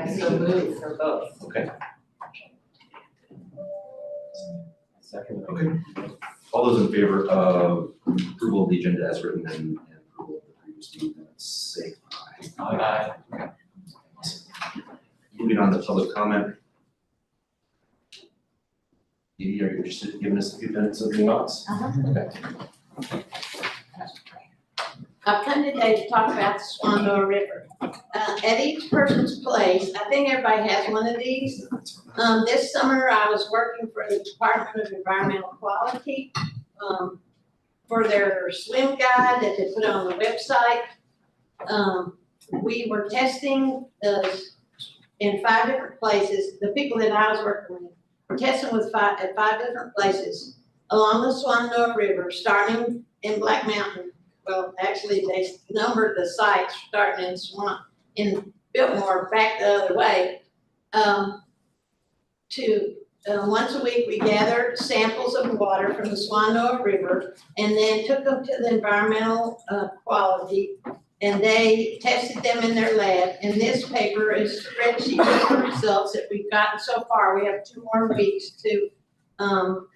I so move for both. Okay. Second. Okay. All those in favor of approval of the agenda as written and approval of the previous meeting minutes, say aye. Aye. Moving on to public comment. Edie, are you interested in giving us a few minutes of your thoughts? Okay. I've come today to talk about the Swandoah River. At each person's place, I think everybody has one of these. This summer, I was working for the Department of Environmental Quality for their swim guide that they put on the website. We were testing in 5 different places. The people that I was working with were testing at 5 different places along the Swandoah River, starting in Black Mountain. Well, actually, they numbered the sites starting in Biltmore back the other way. Once a week, we gathered samples of water from the Swandoah River and then took them to the environmental quality, and they tested them in their lab. And this paper is a spreadsheet of the results that we've gotten so far. We have 2 more weeks to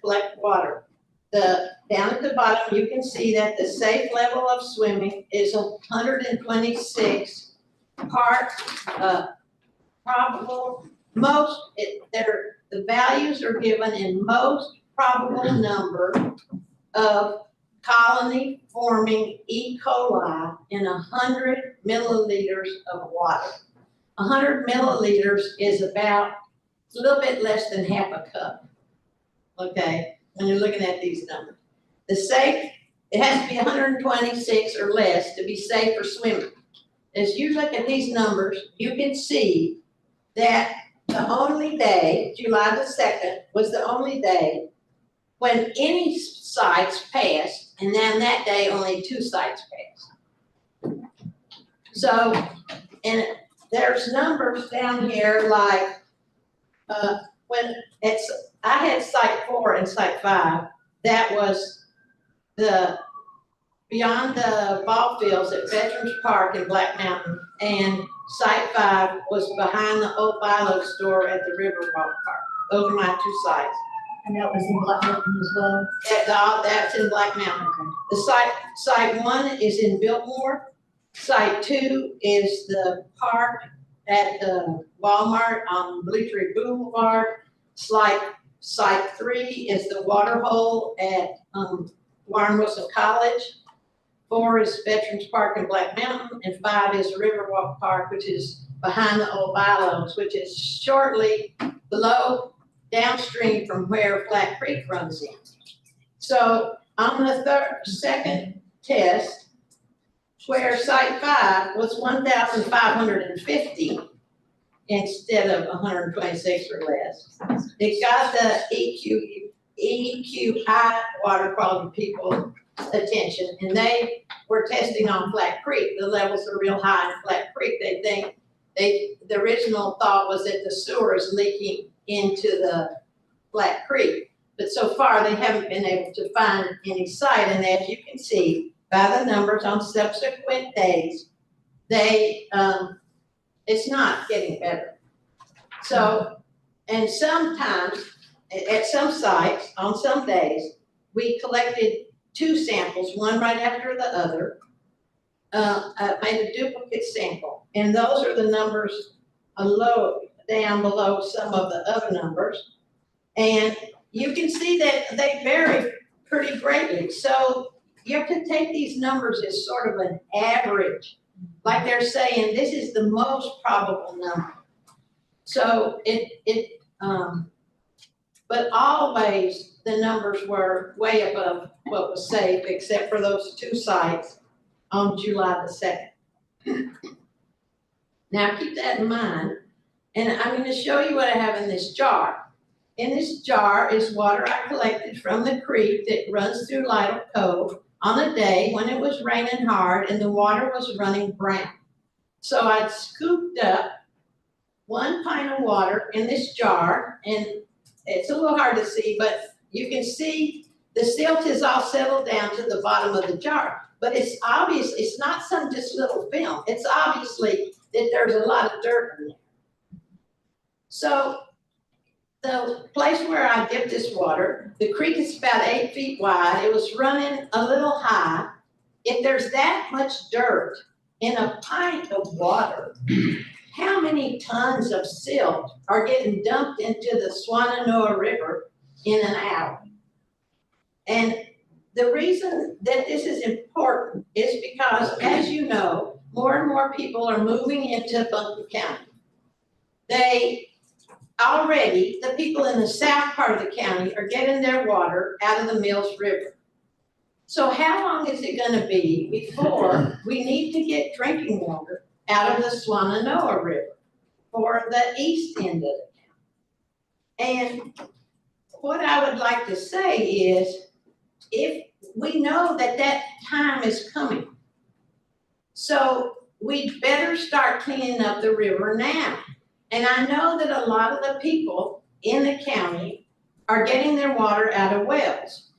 collect water. Down at the bottom, you can see that the safe level of swimming is 126 parts probable. The values are given in most probable number of colony forming E. coli in 100 milliliters of water. 100 milliliters is about a little bit less than half a cup. Okay. When you're looking at these numbers. It has to be 126 or less to be safe for swimming. As you look at these numbers, you can see that the only day, July the 2nd, was the only day when any sites passed, and then that day only 2 sites passed. So, and there's numbers down here like I had site 4 and site 5. That was beyond the ball fields at Veterans Park in Black Mountain, and site 5 was behind the old Bilo store at the Riverwalk Park. Those are my 2 sites. And that was in Black Mountain as well? That's in Black Mountain. Okay. The site 1 is in Biltmore. Site 2 is the park at the Walmart on Bleachery Boulevard. Site 3 is the water hole at Warren Wilson College. 4 is Veterans Park in Black Mountain, and 5 is Riverwalk Park, which is behind the old Bilos, which is shortly below downstream from where Flat Creek runs in. So on the second test, where site 5 was 1,550 instead of 126 or less. It got the EQI water quality people attention, and they were testing on Flat Creek. The levels are real high in Flat Creek. They think the original thought was that the sewer is leaking into the Flat Creek, but so far they haven't been able to find any site. And as you can see by the numbers on subsequent days, it's not getting better. So, and sometimes at some sites on some days, we collected 2 samples, one right after the other, made a duplicate sample. And those are the numbers down below some of the other numbers. And you can see that they vary pretty greatly. So you have to take these numbers as sort of an average. Like they're saying, this is the most probable number. So but always the numbers were way above what was safe, except for those 2 sites on July the 2nd. Now keep that in mind, and I'm going to show you what I have in this jar. In this jar is water I collected from the creek that runs through Lytle Cove on a day when it was raining hard and the water was running brown. So I'd scooped up 1 pint of water in this jar, and it's a little hard to see, but you can see the silt is all settled down to the bottom of the jar. But it's obvious, it's not some just little film. It's obviously that there's a lot of dirt in there. So the place where I dipped this water, the creek is about 8 feet wide. It was running a little high. If there's that much dirt in a pint of water, how many tons of silt are getting dumped into the Swananoa River in an hour? And the reason that this is important is because, as you know, more and more people are moving into Buncombe County. The people in the south part of the county are getting their water out of the Mills River. So how long is it gonna be before we need to get drinking water out of the Swananoa River for the east end of the county? And what I would like to say is, if we know that that time is coming, so we better start cleaning up the river now. And I know that a lot of the people in the county are getting their water out of wells.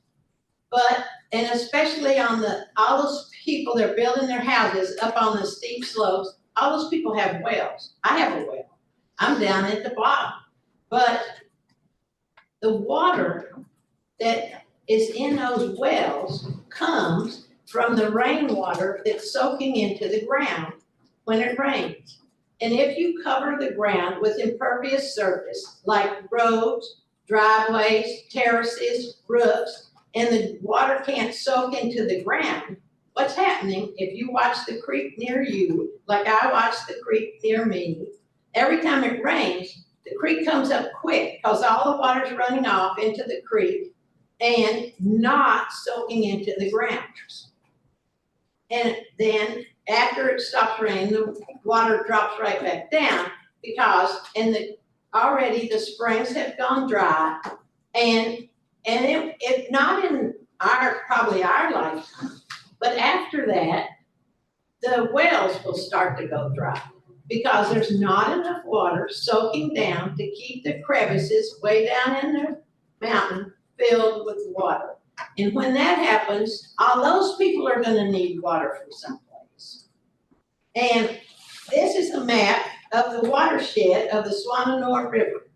And especially on all those people, they're building their houses up on the steep slopes, all those people have wells. I have a well. I'm down at the bottom. But the water that is in those wells comes from the rainwater that's soaking into the ground when it rains. And if you cover the ground with impervious surface, like roads, driveways, terraces, roofs, and the water can't soak into the ground, what's happening, if you watch the creek near you, like I watch the creek near me, every time it rains, the creek comes up quick because all the water's running off into the creek and not soaking into the ground. And then after it stops raining, the water drops right back down because already the springs have gone dry, and it not in probably our lifetime, but after that, the wells will start to go dry because there's not enough water soaking down to keep the crevices way down in the mountain filled with water. And when that happens, all those people are gonna need water from someplace. And this is a map of the watershed of the Swananoa River.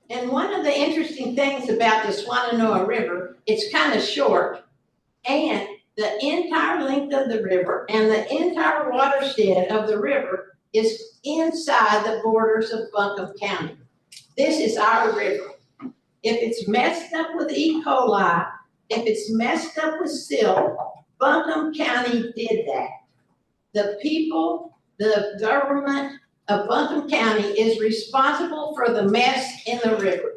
And one of the interesting things about the Swananoa River, it's kind of short, and the entire length of the river and the entire watershed of the river is inside the borders of Buncombe County. This is our river. If it's messed up with E. coli, if it's messed up with silt, Buncombe County did that. The people, the government of Buncombe County is responsible for the mess in the river.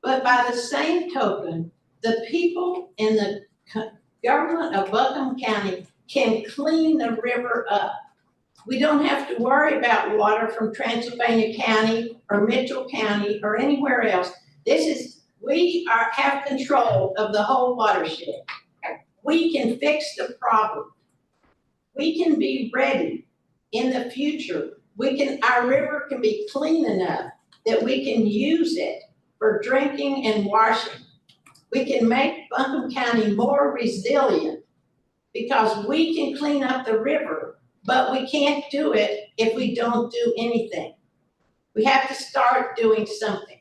But by the same token, the people in the government of Buncombe County can clean the river up. We don't have to worry about water from Transylvania County or Mitchell County or anywhere else. We have control of the whole watershed. We can fix the problem. We can be ready in the future. Our river can be clean enough that we can use it for drinking and washing. We can make Buncombe County more resilient because we can clean up the river, but we can't do it if we don't do anything. We have to start doing something.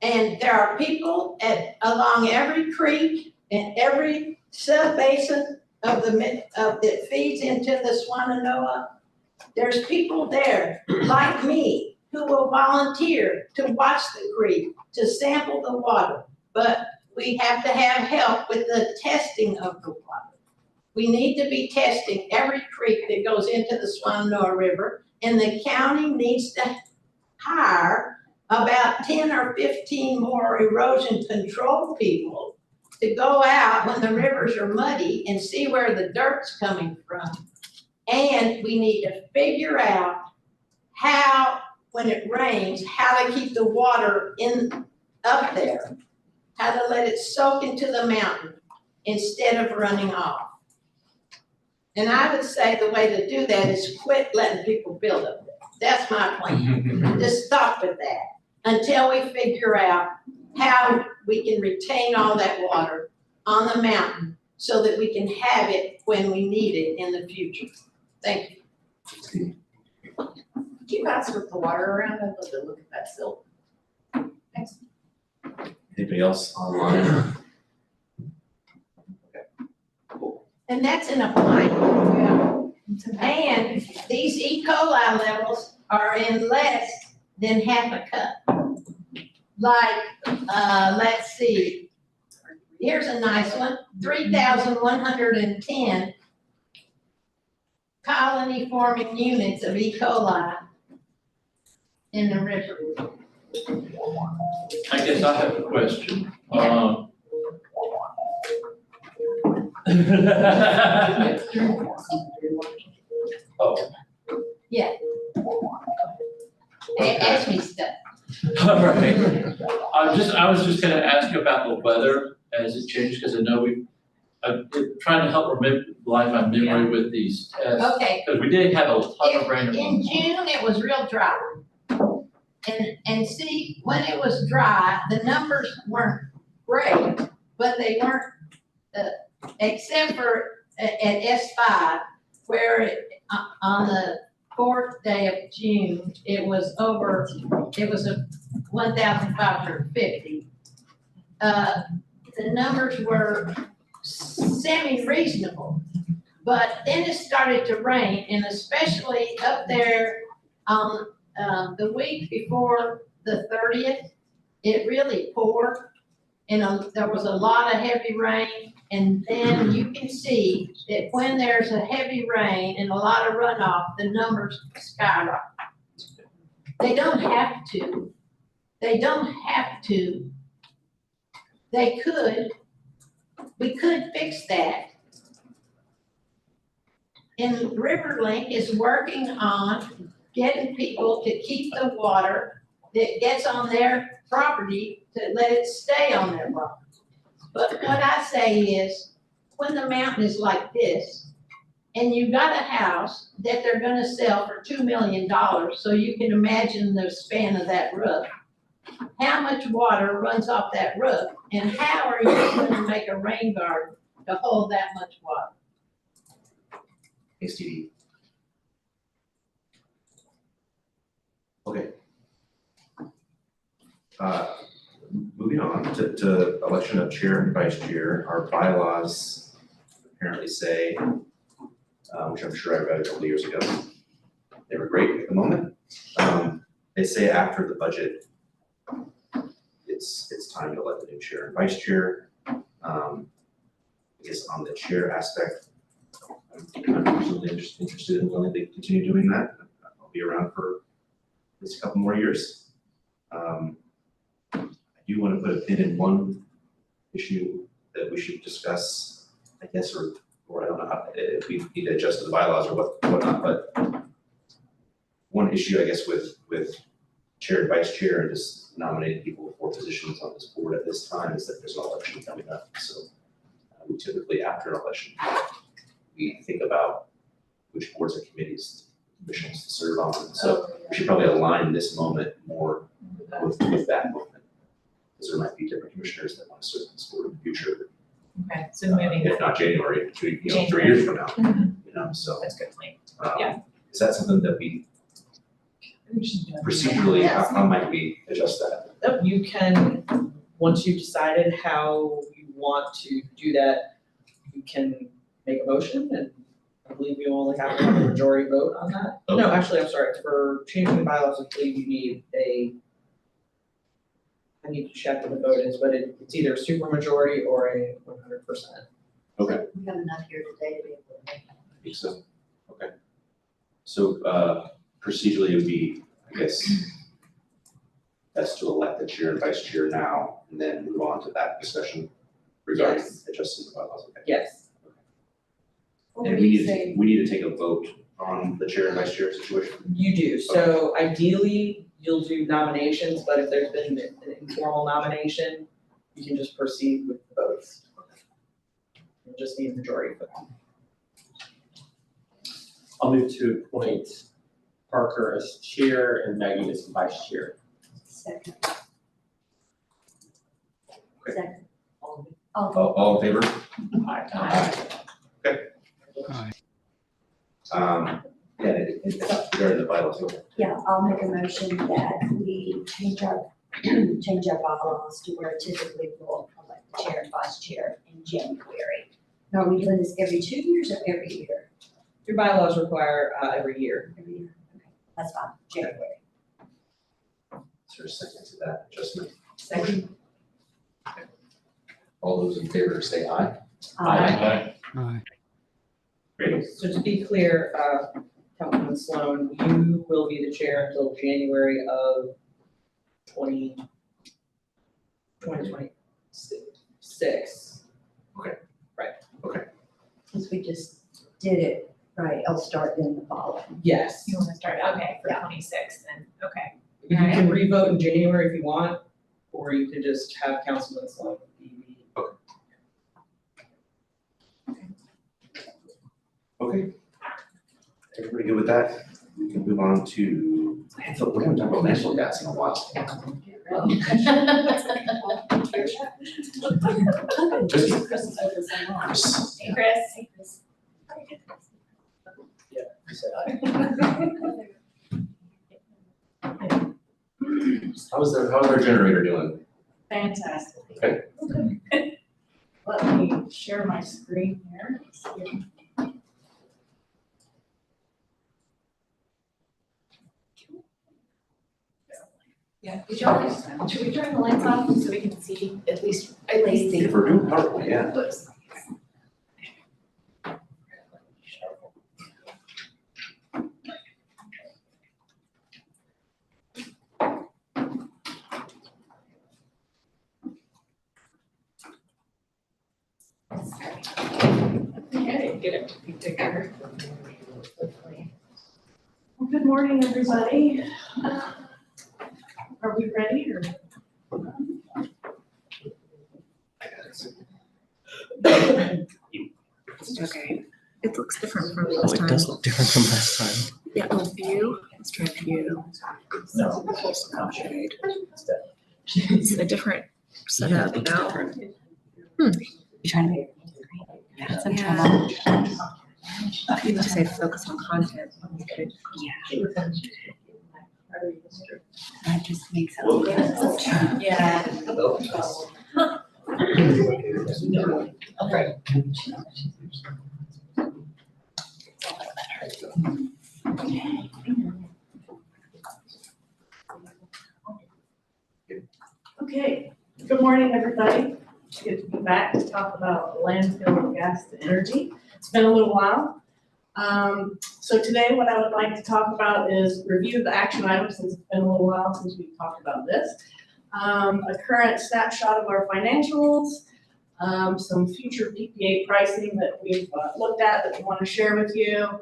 And there are people along every creek and every sub-basin that feeds into the Swananoa. There's people there like me who will volunteer to watch the creek, to sample the water. But we have to have help with the testing of the water. We need to be testing every creek that goes into the Swananoa River, and the county needs to hire about 10 or 15 more erosion control people to go out when the rivers are muddy and see where the dirt's coming from. And we need to figure out how, when it rains, how to keep the water up there, how to let it soak into the mountain instead of running off. And I would say the way to do that is quit letting people build up there. That's my plan. Just stop with that until we figure out how we can retain all that water on the mountain so that we can have it when we need it in the future. Thank you. Steve, Could you pass with the water around? I'd love to look at that silt. Thanks. anybody else online? Okay, cool. And that's in a pint. Yeah. And these E. coli levels are in less than half a cup. Like, let's see, here's a nice one, 3,110 colony forming units of E. coli in the river. I guess I have a question. Oh, Ask me stuff. all right. I was just gonna ask about the weather as it changed, because I know I'm trying to help live my memory with these tests. Okay, Because we did have a ton of rain. in June, it was real dry. And see, when it was dry, the numbers weren't great, but they weren't, except for at S5, where on the 4th day of June, it was a 1,550. The numbers were semi-reasonable, but then it started to rain, and especially up there on the week before the 30th, it really poured, and there was a lot of heavy rain, and then you can see that when there's a heavy rain and a lot of runoff, the numbers skyrocket. They don't have to. They don't have to. They could. We could fix that. And RiverLink is working on getting people to keep the water that gets on their property, to let it stay on their property. But what I say is, when the mountain is like this, and you got a house that they're gonna sell for $2 million, so you can imagine the span of that roof, how much water runs off that roof, and how are you gonna make a rain garden to hold that much water? Thanks, Dee. Okay. Moving on to election of chair and vice chair, our bylaws apparently say, which I'm sure I read a couple years ago, they were great at the moment. They say after the budget, it's time to elect the new chair and vice chair. I guess on the chair aspect, I'm personally interested and willing to continue doing that. I'll be around for at least a couple more years. I do want to put a pin in one issue that we should discuss, I guess, or I don't know how, if we need to adjust to the bylaws or whatnot, but one issue, I guess, with chair and vice chair and just nominating people for positions on this board at this time is that there's an election coming up. So we typically, after an election, we think about which boards and committees, commissions to serve on. So we should probably align this moment more with that moment. Because there might be different commissioners that want to serve on this board in the future. Okay, so moving. If not January, 3 January. years from now, Mhm. So. That's good point. Yeah. Is that something that we We should do it. procedurally, Yes. how might we adjust that? You can, once you've decided how you want to do that, you can make a motion, and I believe you only have to have a majority vote on that. No, Okay. actually, I'm sorry, for changing the bylaws, I believe you need I need to check what the vote is, but it's either a supermajority or a 100%. Okay. We have enough here today to be able to make that. I think so. Okay. So procedurally, it would be, I guess, best to elect the chair and vice chair now, and then move on to that discussion regarding Yes. adjusting the bylaws. Okay. Yes, And we need to take a vote on the chair and vice chair situation. you do. So ideally, you'll do nominations, but if there's been an informal nomination, you can just proceed with the votes. You just need a majority vote. I'll move to appoint Parker as chair and Maggie as vice chair. Second. Okay. Second. All in favor? Aye. Okay. Regarding the bylaws, okay. Yeah, I'll make a motion that we change our bylaws to where typically we'll elect the chair and vice chair in January. Now, are we doing this every 2 years or every year? Your bylaws require, every year. Every year, okay, that's fine, January. Is there a second to that adjustment? Second. All those in favor say aye. Aye. Great. So to be clear, Councilman Sloan, you will be the chair until January of 2026. Since we just did it, right, I'll start then the following. Yes. You wanna start, okay, for 26 then, okay. You can revote in January if you want, or you can just have Councilman Sloan be Okay. Everybody good with that? We can move on to, landfill. We haven't talked about landfill gas in a while. Just Chris is over somewhere. Chris. Hey, Chris. Hey, Chris. I said aye. How's our generator doing? Fantastic. Okay. Let me share my screen here. Yeah, should we turn the lights off so we can see at least the. If we're doing PowerPoint, yeah. Okay, get it together. Well, good morning, everybody. Are we ready or? Okay, it looks different from Oh, last it time. does look different from last time. Yeah, oh, view, let's try view. No. Shade. It's a different setup now. You trying to make? Yeah, some trouble. You need to say focus on content. Yeah. That just makes it look good. Yeah. Okay. Okay, good morning, everybody. It's good to be back to talk about landfill gas to energy. It's been a little while. So today what I would like to talk about is review the action items since it's been a little while since we've talked about this. A current snapshot of our financials, some future PPA pricing that we've looked at that we want to share with you.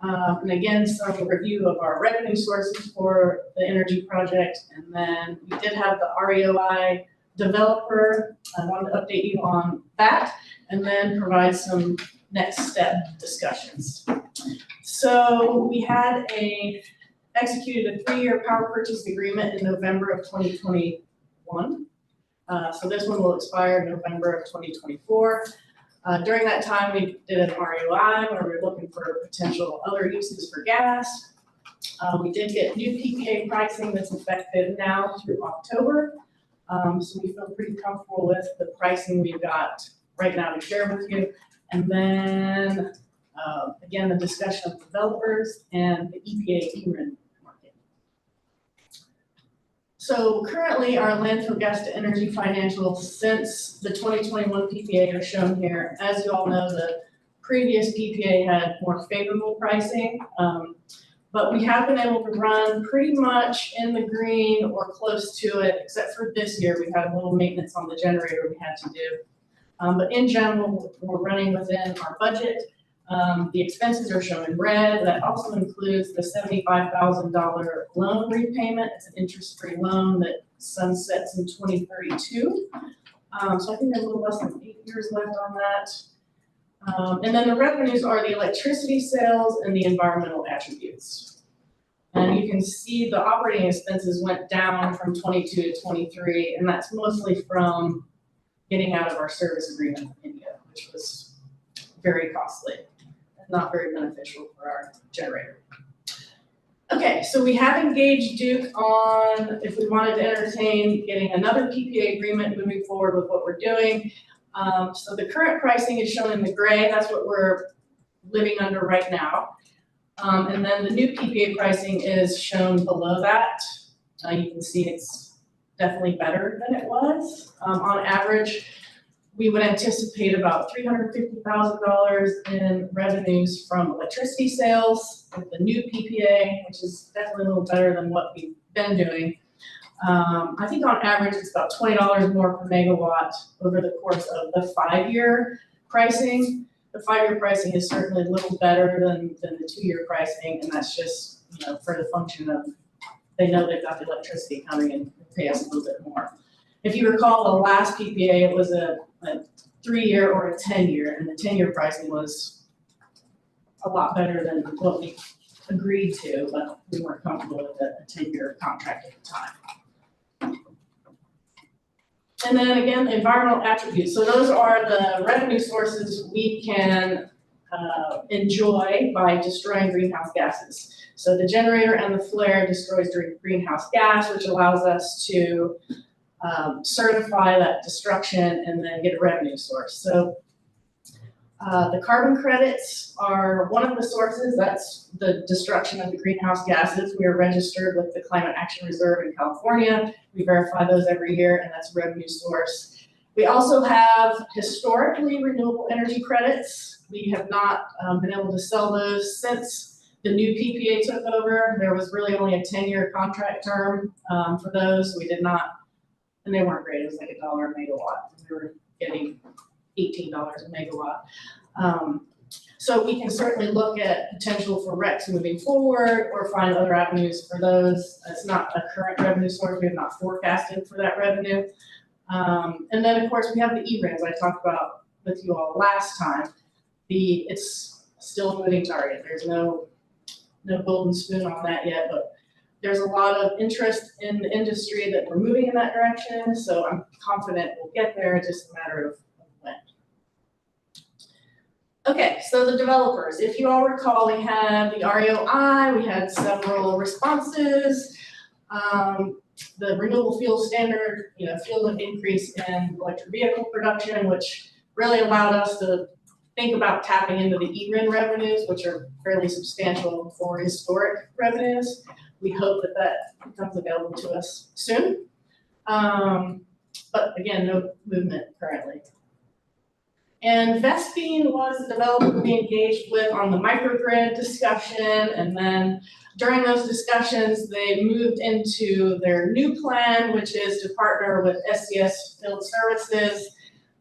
And again, some review of our revenue sources for the energy project. And then we did have the REOI developer. I wanted to update you on that and then provide some next step discussions. So we had executed a 3-year power purchase agreement in November of 2021. So this one will expire in November of 2024. During that time, we did an REOI where we were looking for potential other uses for gas. We did get new PPA pricing that's effective now through October. So we feel pretty comfortable with the pricing we've got right now to share with you. And then, again, the discussion of developers and the EPA e-RIN market. So currently, our landfill gas to energy financials since the 2021 PPA are shown here. As you all know, the previous PPA had more favorable pricing, but we have been able to run pretty much in the green or close to it, except for this year. We had a little maintenance on the generator we had to do. But in general, we're running within our budget. The expenses are shown in red. That also includes the $75,000 loan repayment. It's an interest-free loan that sunsets in 2032. So I think there's a little less than 8 years left on that. And then the revenues are the electricity sales and the environmental attributes. And you can see the operating expenses went down from 22 to 23, and that's mostly from getting out of our service agreement with India, which was very costly and not very beneficial for our generator. Okay, so we have engaged Duke on if we wanted to entertain getting another PPA agreement moving forward with what we're doing. So the current pricing is shown in the gray, that's what we're living under right now. And then the new PPA pricing is shown below that. You can see it's definitely better than it was. On average, we would anticipate about $350,000 in revenues from electricity sales with the new PPA, which is definitely a little better than what we've been doing. I think on average, it's about $20 more per megawatt over the course of the 5-year pricing. The 5-year pricing is certainly a little better than the 2-year pricing, and that's just, for the function of they know they've got the electricity coming and pay us a little bit more. If you recall, the last PPA, it was a 3-year or a 10-year, and the 10-year pricing was a lot better than what we agreed to, but we weren't comfortable with a 10-year contract at the time. And then again, environmental attributes. So those are the revenue sources we can enjoy by destroying greenhouse gases. So the generator and the flare destroys greenhouse gas, which allows us to certify that destruction and then get a revenue source. So the carbon credits are one of the sources. That's the destruction of the greenhouse gases. We are registered with the Climate Action Reserve in California. We verify those every year, and that's a revenue source. We also have historically renewable energy credits. We have not been able to sell those since the new PPA took over. There was really only a 10-year contract term for those. We did not, and they weren't great. It was like $1 a megawatt. We were getting $18 a megawatt. So we can certainly look at potential for RECs moving forward or find other avenues for those. It's not a current revenue source. We have not forecasted for that revenue. And then of course we have the E-RINs I talked about with you all last time. It's still a moving target. There's no golden spoon on that yet, but there's a lot of interest in the industry that we're moving in that direction. So I'm confident we'll get there. It's just a matter of when. Okay, so the developers, if you all recall, we had the REOI, we had several responses. The renewable fuel standard, fueled an increase in electric vehicle production, which really allowed us to think about tapping into the E-RIN revenues, which are fairly substantial for historic revenues. We hope that that becomes available to us soon. But again, no movement currently. And Vespine was the developer we engaged with on the microgrid discussion, and then during those discussions, they moved into their new plan, which is to partner with SCS Field Services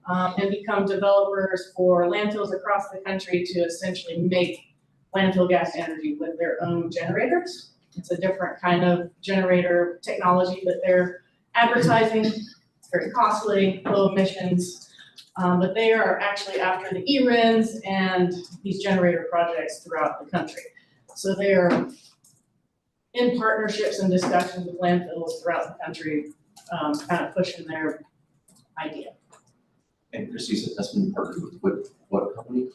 and become developers for landfills across the country to essentially make landfill gas energy with their own generators. It's a different kind of generator technology that they're advertising. It's very costly, low emissions. But they are actually after the E-RINs and these generator projects throughout the country. So they are in partnerships and discussions with landfills throughout the country, kind of pushing their idea. And Christy said that's been partnered with what company?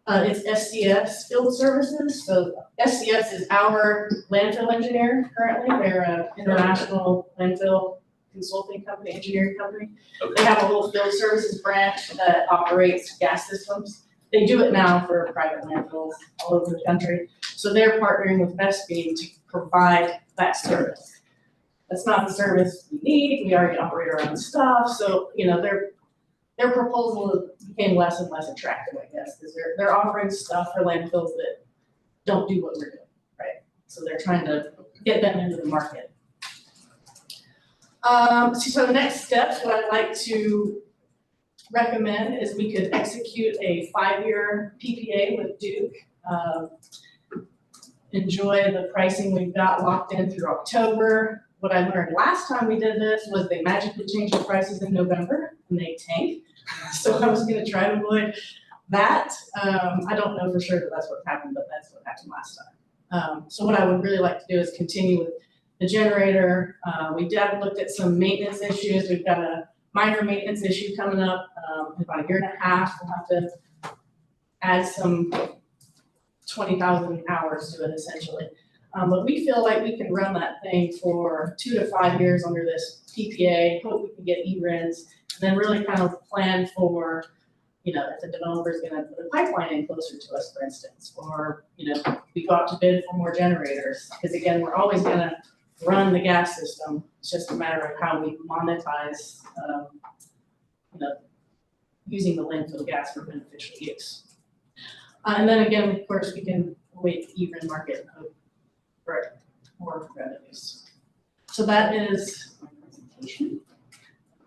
It's SCS Field Services. So SCS is our landfill engineer currently. They're an international landfill consulting company, engineering company. Okay. They have a whole field services branch that operates gas systems. They do it now for private landfills all over the country. So they're partnering with Vespine to provide that service. That's not the service we need. We already operate our own stuff. So, their proposal became less and less attractive, I guess, because they're offering stuff for landfills that don't do what we're doing, right? So they're trying to get them into the market. So the next steps, what I'd like to recommend is we could execute a 5-year PPA with Duke. Enjoy the pricing we've got locked in through October. What I learned last time we did this was they magically changed the prices in November and they tank. So I was gonna try to avoid that. I don't know for sure that that's what happened, but that's what happened last time. So what I would really like to do is continue with the generator. We have looked at some maintenance issues. We've got a minor maintenance issue coming up in about 1.5 years. We'll have to add some 20,000 hours to it essentially. But we feel like we can run that thing for 2 to 5 years under this PPA, hope we can get E-RINs, and then really kind of plan for, you know, if the developer's gonna put a pipeline in closer to us, for instance, or, you know, we go out to bid for more generators. Because again, we're always gonna run the gas system, it's just a matter of how we monetize, you know, using the landfill gas for beneficial use. And then again, of course, we can wait the E-RIN market and hope for more revenues. So that is my presentation.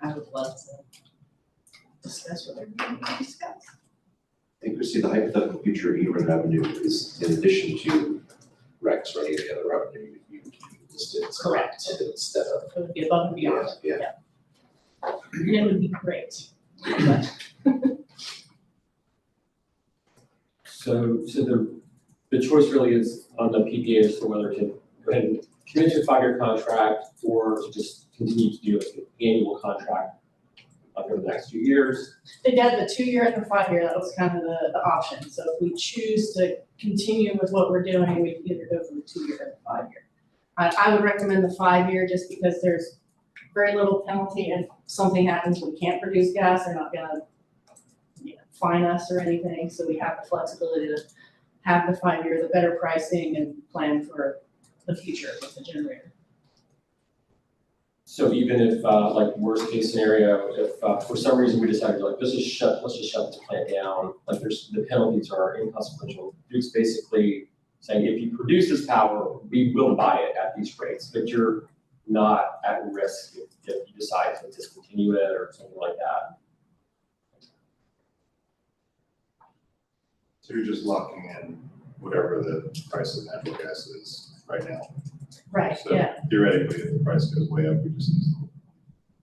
I would love to discuss what everybody wants to discuss. I think we see the hypothetical future E-RIN revenue is in addition to RECs or any of the other revenue you listed. Correct. Instead of. It would be above and beyond. Yeah. And it would be great. So the choice really is on the PPA as to whether to go ahead and commit to a 5-year contract or to just continue to do an annual contract over the next few years. They did the 2-year and the 5-year, that was kind of the option. So if we choose to continue with what we're doing, we can either go for the 2-year or the 5-year. I would recommend the 5-year just because there's very little penalty if something happens, we can't produce gas, they're not gonna, you know, fine us or anything. So we have the flexibility to have the 5-year, the better pricing and plan for the future with the generator. So even if, like worst case scenario, if for some reason we decided like, let's just shut this plant down, like the penalties are inconsequential. Duke's basically saying if you produce this power, we will buy it at these rates, but you're not at risk if you decide to discontinue it or something like that. So you're just locking in whatever the price of natural gas is right now. Right, So yeah, theoretically, if the price goes way up, we just use it.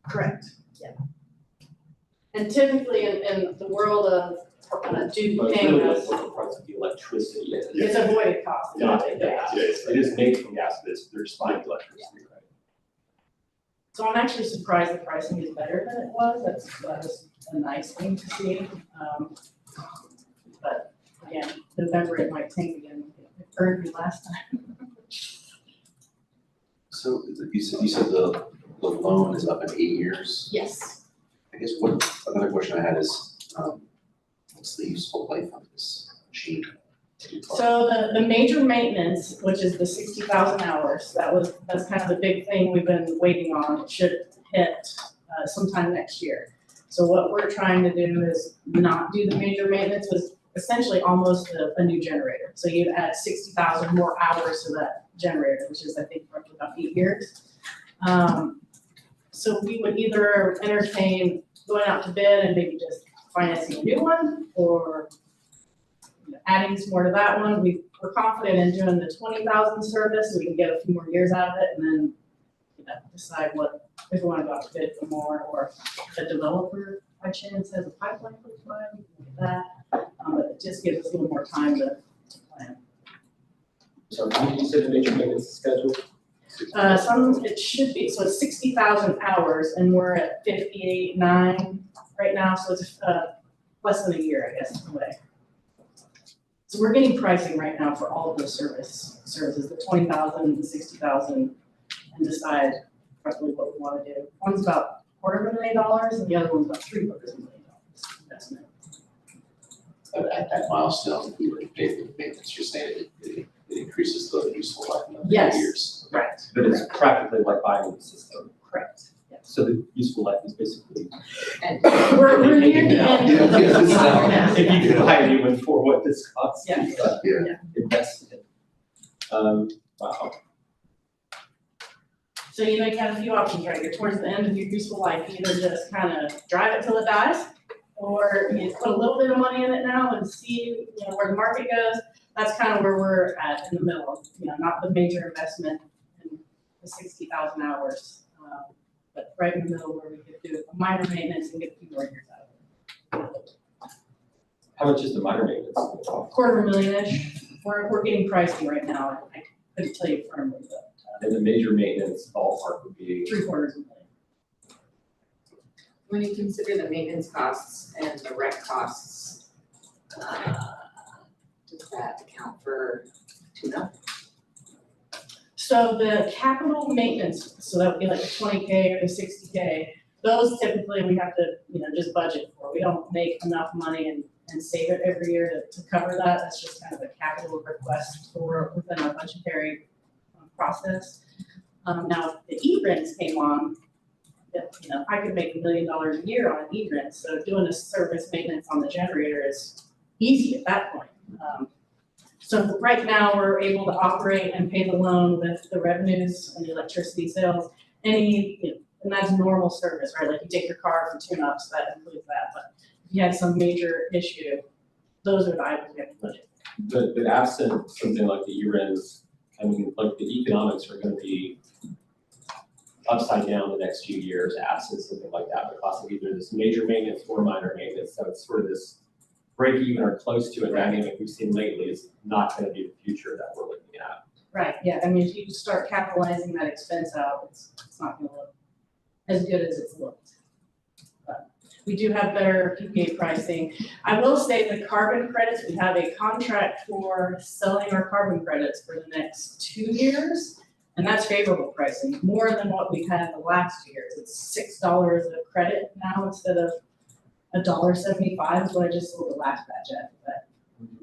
correct, yeah. And typically in the world of Duke But it's paying really us, what the price of the electricity is. it's avoided cost. It's not the gas. Yeah. It is made from gas, but they're just buying electricity, right? So I'm actually surprised the pricing is better than it was. That was a nice thing to see. But again, November it might tank again. It burned me last time. So you said the loan is up in 8 years. Yes. I guess another question I had is, what's the useful life of this machine? So the major maintenance, which is the 60,000 hours, that's kind of the big thing we've been waiting on. It should hit sometime next year. So what we're trying to do is not do the major maintenance, was essentially almost a new generator. So you'd add 60,000 more hours to that generator, which is I think roughly about 8 years. So we would either entertain going out to bid and maybe just financing a new one, or adding some more to that one. We're confident in doing the 20,000 service, so we can get a few more years out of it, and then, you know, decide if we want to go out to bid for more, or if a developer by chance has a pipeline for plan, we can get that. But it just gives us a little more time to plan. So you said the major maintenance schedule? It should be, so it's 60,000 hours, and we're at 58.9 right now, so it's less than a year, I guess, away. So we're getting pricing right now for all of those services, the 20,000, the 60,000, and decide roughly what we want to do. One's about $250,000, and the other one's about $750,000 investment. At that milestone, we were to pay for the maintenance, you're saying it increases the useful life in Yes. years. Correct. But it's practically like buying the system. Correct. Yeah. So the useful life is basically. We're near the end of the Yeah. now. If you could buy a new one for what this costs. Yeah. Yeah. Invest in. Wow. So you know, you have a few options right here. Towards the end of your useful life, you either just kind of drive it till it dies, or you put a little bit of money in it now and see, you know, where the market goes. That's kind of where we're at in the middle, you know, not the major investment in the 60,000 hours, but right in the middle where we could do a minor maintenance and get a few more years out of it. How much is the minor maintenance? $250,000-ish. We're getting pricing right now. I couldn't tell you firmly, but And the major maintenance ballpark would be. $750,000. When you consider the maintenance costs and the rec costs, does that account for tune-up? So the capital maintenance, so that would be like the 20K or the 60K, those typically we have to, just budget for. We don't make enough money and save it every year to cover that. That's just kind of a capital request for within our budgetary process. Now, if the e-rents came on, I could make $1 million a year on an e-rent, so doing a service maintenance on the generator is easy at that point. So right now, we're able to operate and pay the loan with the revenues and the electricity sales. And that's normal service, right? Like you take your car for tune-ups, that includes that. But if you had some major issue, those are the items we have to budget. But absent something like the e-rents, I mean, like the economics are gonna be upside down the next few years, absent something like that, because of either this major maintenance or minor maintenance. So it's sort of this break even or close to a dynamic we've seen lately is not gonna be the future that we're looking at. Right, yeah, I mean, if you start capitalizing that expense out, it's not gonna look as good as it's looked. But we do have better PPA pricing. I will say the carbon credits, we have a contract for selling our carbon credits for the next 2 years. And that's favorable pricing, more than what we've had the last years. It's $6 a credit now instead of $1.75 is what I just sold the last batch at. But,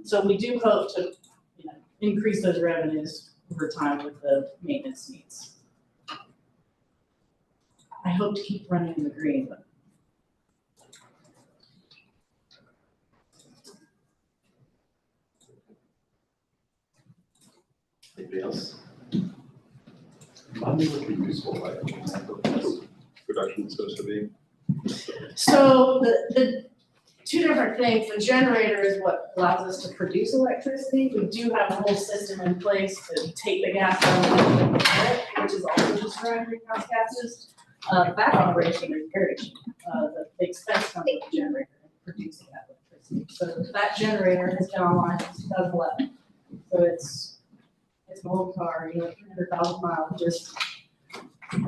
so we do hope to, increase those revenues over time with the maintenance needs. I hope to keep running in the green, but. Anybody else? Remind me what the useful life of this production is supposed to be. So the two different things, the generator is what allows us to produce electricity. We do have a whole system in place to take the gas out, which is also destroying greenhouse gases. That operation is very cheap. The expense comes with the generator and producing that electricity. So that generator has been online since 2011. So it's an old car, 300,000 miles, just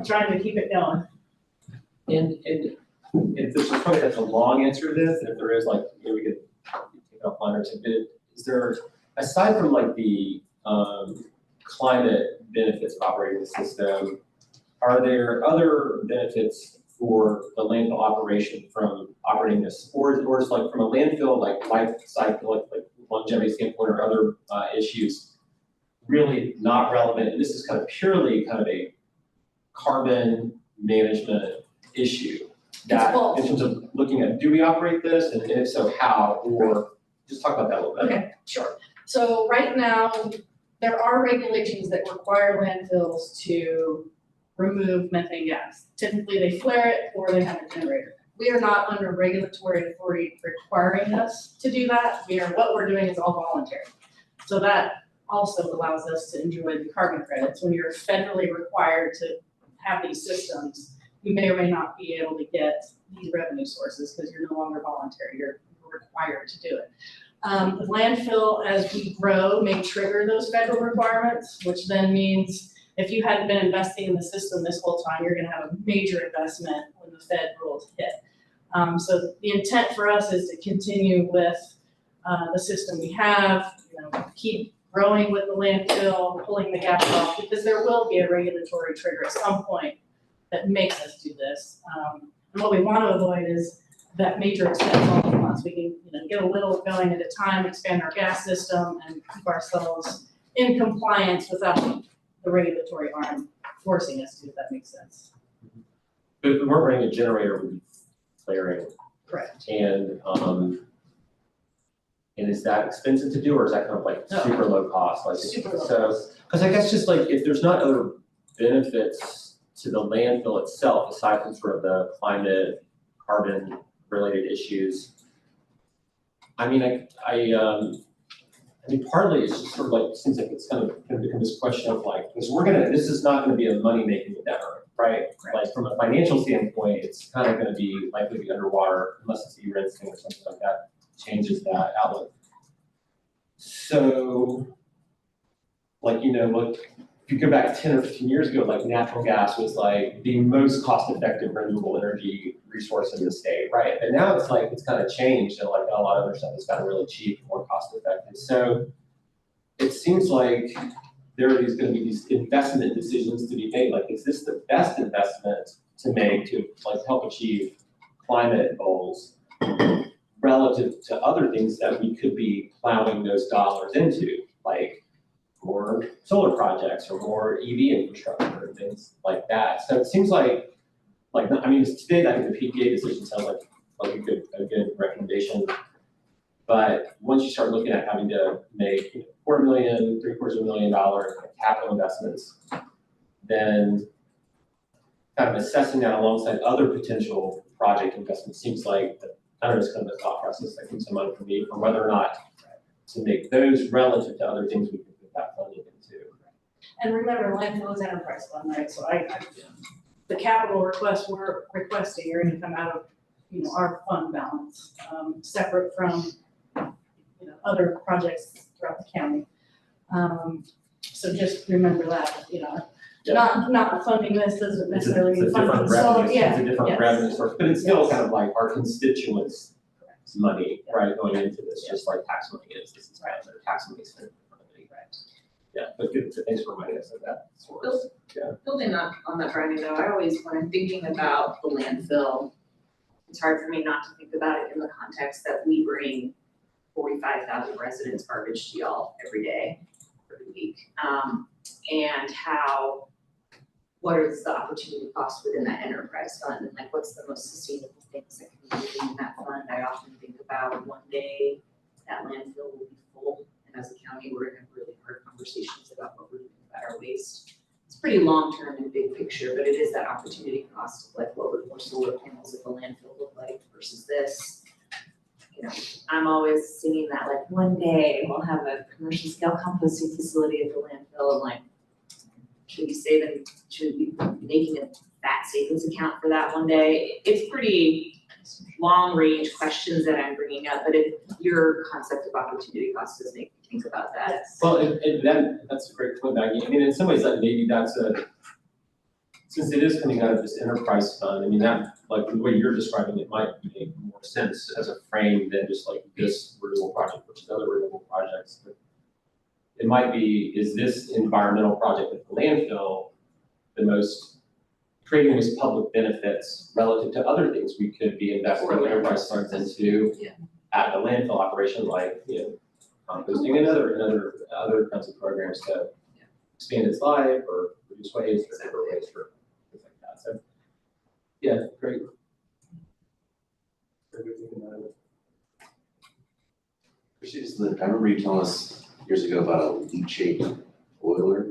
trying to keep it going. And if there's probably that's a long answer to this, and if there is we could take up one or two, but is there, aside from the climate benefits of operating the system, are there other benefits for the landfill operation from operating this, or is from a landfill life cycle, like longevity standpoint or other issues really not relevant? And this is kind of purely a carbon management issue. That in terms of looking at, do we operate this, and if so, how? Or just talk about that a little bit. Okay, sure. So right now, there are regulations that require landfills to remove methane gas. Typically, they flare it or they have a generator. We are not under regulatory authority requiring us to do that. What we're doing is all voluntary. So that also allows us to enjoy the carbon credits. When you're federally required to have these systems, you may or may not be able to get these revenue sources because you're no longer voluntary, you're required to do it. The landfill, as we grow, may trigger those federal requirements, which then means if you hadn't been investing in the system this whole time, you're gonna have a major investment when the Fed rules hit. So the intent for us is to continue with the system we have, keep growing with the landfill, pulling the gas off, because there will be a regulatory trigger at some point that makes us do this. And what we want to avoid is that major expense all at once. We can get a little going at a time, expand our gas system, and keep ourselves in compliance without the regulatory arm forcing us to, if that makes sense. But if we weren't running a generator, we'd be flaring. Correct. And is that expensive to do, or is that kind of No. super low cost? Super low So, because I guess just if there's not other benefits to the landfill itself, aside from sort of the climate, carbon related issues, I mean, partly it's just sort of seems like it's going to become this question of because this is not going to be a money making endeavor, right? Correct. From a financial standpoint, it's kind of going to be likely to be underwater unless it's e-rents or something like that changes that outlook. So, if you go back 10 or 15 years ago, natural gas was the most cost-effective renewable energy resource in the state, right? But now it's it's kind of changed, and a lot of other stuff has gotten really cheap, more cost-effective. So it seems like there are gonna be these investment decisions to be made, like, is this the best investment to make to like help achieve climate goals relative to other things that we could be plowing those dollars into, like more solar projects or more EV infrastructure and things like that. So it seems like, I mean, today, I think the PPA decision sounds like a good recommendation. But once you start looking at having to make $250,000, $750,000 capital investments, then kind of assessing that alongside other potential project investments seems like I don't know, it's kind of a thought process that comes to mind for me for whether or not to make those relative to other things we can put that funding into. And remember, landfill is enterprise fund, right? So the capital requests we're requesting are gonna come out of, our fund balance, separate from, other projects throughout the county. So just remember that, not funding this doesn't necessarily It's mean a different funding solar, revenue, yeah, it's a different yes. revenue source, but it's still Yes. kind of like our constituents' money, right, going into this, just like tax money is, this is right, their tax money spent differently, right? Yeah, but good, thanks for reminding us of that source. Building on that, Brian, though, I always, when I'm thinking about the landfill, it's hard for me not to think about it in the context that we bring 45,000 residents garbage to y'all every day, every week. And what is the opportunity cost within that enterprise fund? And like, what's the most sustainable things that can be within that fund? I often think about one day that landfill will be full. And as a county, we're gonna have really hard conversations about what we're doing about our waste. It's pretty long-term and big picture, but it is that opportunity cost of like, what would more solar panels at the landfill look like versus this? I'm always seeing that like one day we'll have a commercial scale composting facility at the landfill and like, should we be making a fat savings account for that one day? It's pretty long range questions that I'm bringing up, but if your concept of opportunity cost does make me think about that. Well, and that's a great point, Maggie. I mean, in some ways, that maybe since it is coming out of this enterprise fund, I mean, that, like, the way you're describing it might make more sense as a frame than just like this renewable project versus other renewable projects. But it might be, is this environmental project at the landfill creating those public benefits relative to other things we could be investing enterprise funds into at the landfill operation, like, composting and other kinds of programs to expand its life or reduce waste or different waste or things like that. So, yeah, great. I remember you telling us years ago about a leachate boiler.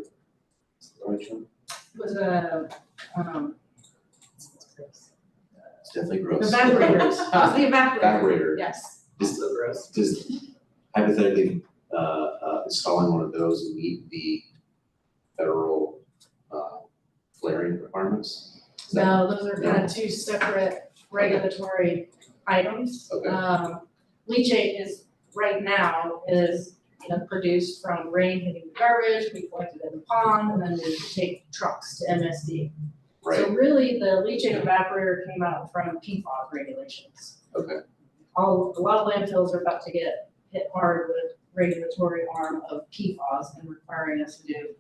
Is that the right term? It was a, It's definitely gross. evaporators, it's the evaporator, Evaporator. yes. Does hypothetically, installing one of those meet the federal, flaring requirements? Is that- No, those are kind of two separate regulatory items. Okay. Leachate right now is produced from rain hitting the garbage, we collect it in the pond, and then we take trucks to MSD. Right, So really, the leachate evaporator came out from PFAS regulations. okay, A lot of landfills are about to get hit hard with regulatory arm of PFAS and requiring us to do,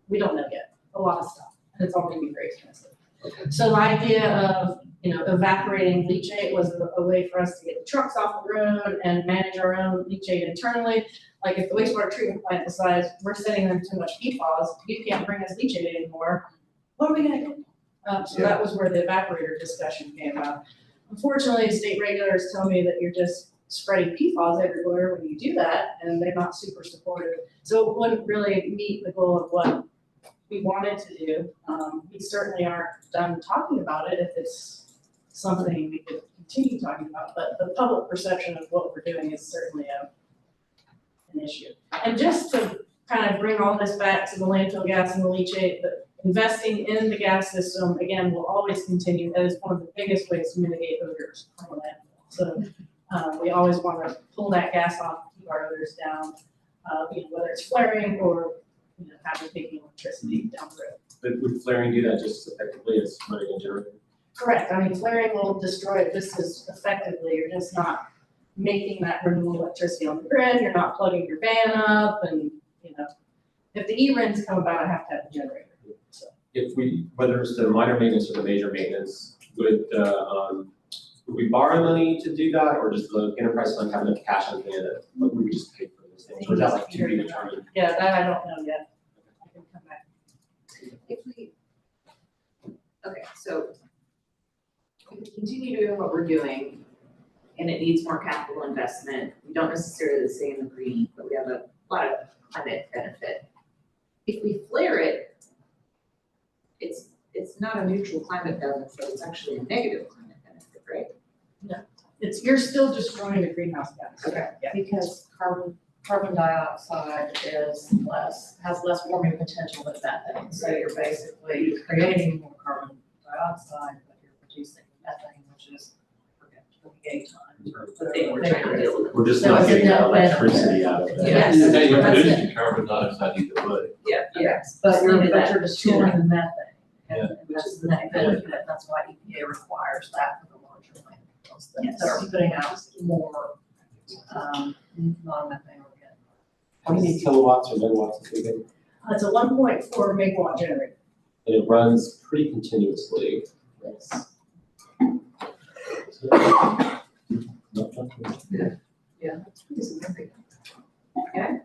we don't know yet, a lot of stuff, and it's all gonna be very expensive. okay. So the idea of, evaporating leachate was a way for us to get the trucks off the road and manage our own leachate internally. Like if the wastewater treatment plant decides we're sending them too much PFAS, you can't bring us leachate anymore, what are we gonna do? So that was where the evaporator discussion came up. Unfortunately, state regulators tell me that you're just spreading PFAS everywhere when you do that, and they're not super supportive. So it wouldn't really meet the goal of what we wanted to do. We certainly aren't done talking about it if it's something we could continue talking about, but the public perception of what we're doing is certainly an issue. And just to kind of bring all this back to the landfill gas and the leachate, but investing in the gas system, again, will always continue. That is one of the biggest ways to mitigate odors from a landfill. So we always want to pull that gas off, keep our odors down, whether it's flaring or having taking electricity down the road. But would flaring do that just as effectively as running a generator? Correct. I mean, flaring will destroy it just as effectively. You're just not making that renewable electricity on the grid. You're not plugging your van up, and If the E-RINs come about, I have to have a generator, so. If we, whether it's the minor maintenance or the major maintenance, would we borrow money to do that, or does the enterprise fund have enough cash on hand that would we just pay for those things, or is that like to be determined? Yeah, that I don't know yet. I can come back. If we, okay, so if we continue doing what we're doing and it needs more capital investment, we don't necessarily stay in the green, but we have a lot of climate benefit. If we flare it, it's not a neutral climate benefit, it's actually a negative climate benefit, right? You're still destroying the greenhouse gas. Okay. Yeah. Because carbon dioxide has less warming potential than methane. So you're basically creating more carbon dioxide, but you're producing methane, which is, forget, 28 times. The thing we're trying to deal with. We're just So not it's a getting that net benefit. electricity out of it. Yes. Yeah, you're That's producing carbon dioxide either way. Yes, but you're Needed that. destroying the methane. Yeah. And that's the net benefit, that's why EPA requires that for the larger landfills Yes. that are putting out more, non-methane organic. How many kilowatts or megawatts is it again? It's a 1.4 megawatt generator. And it runs pretty continuously. Yes. Yeah, that's pretty significant. Okay.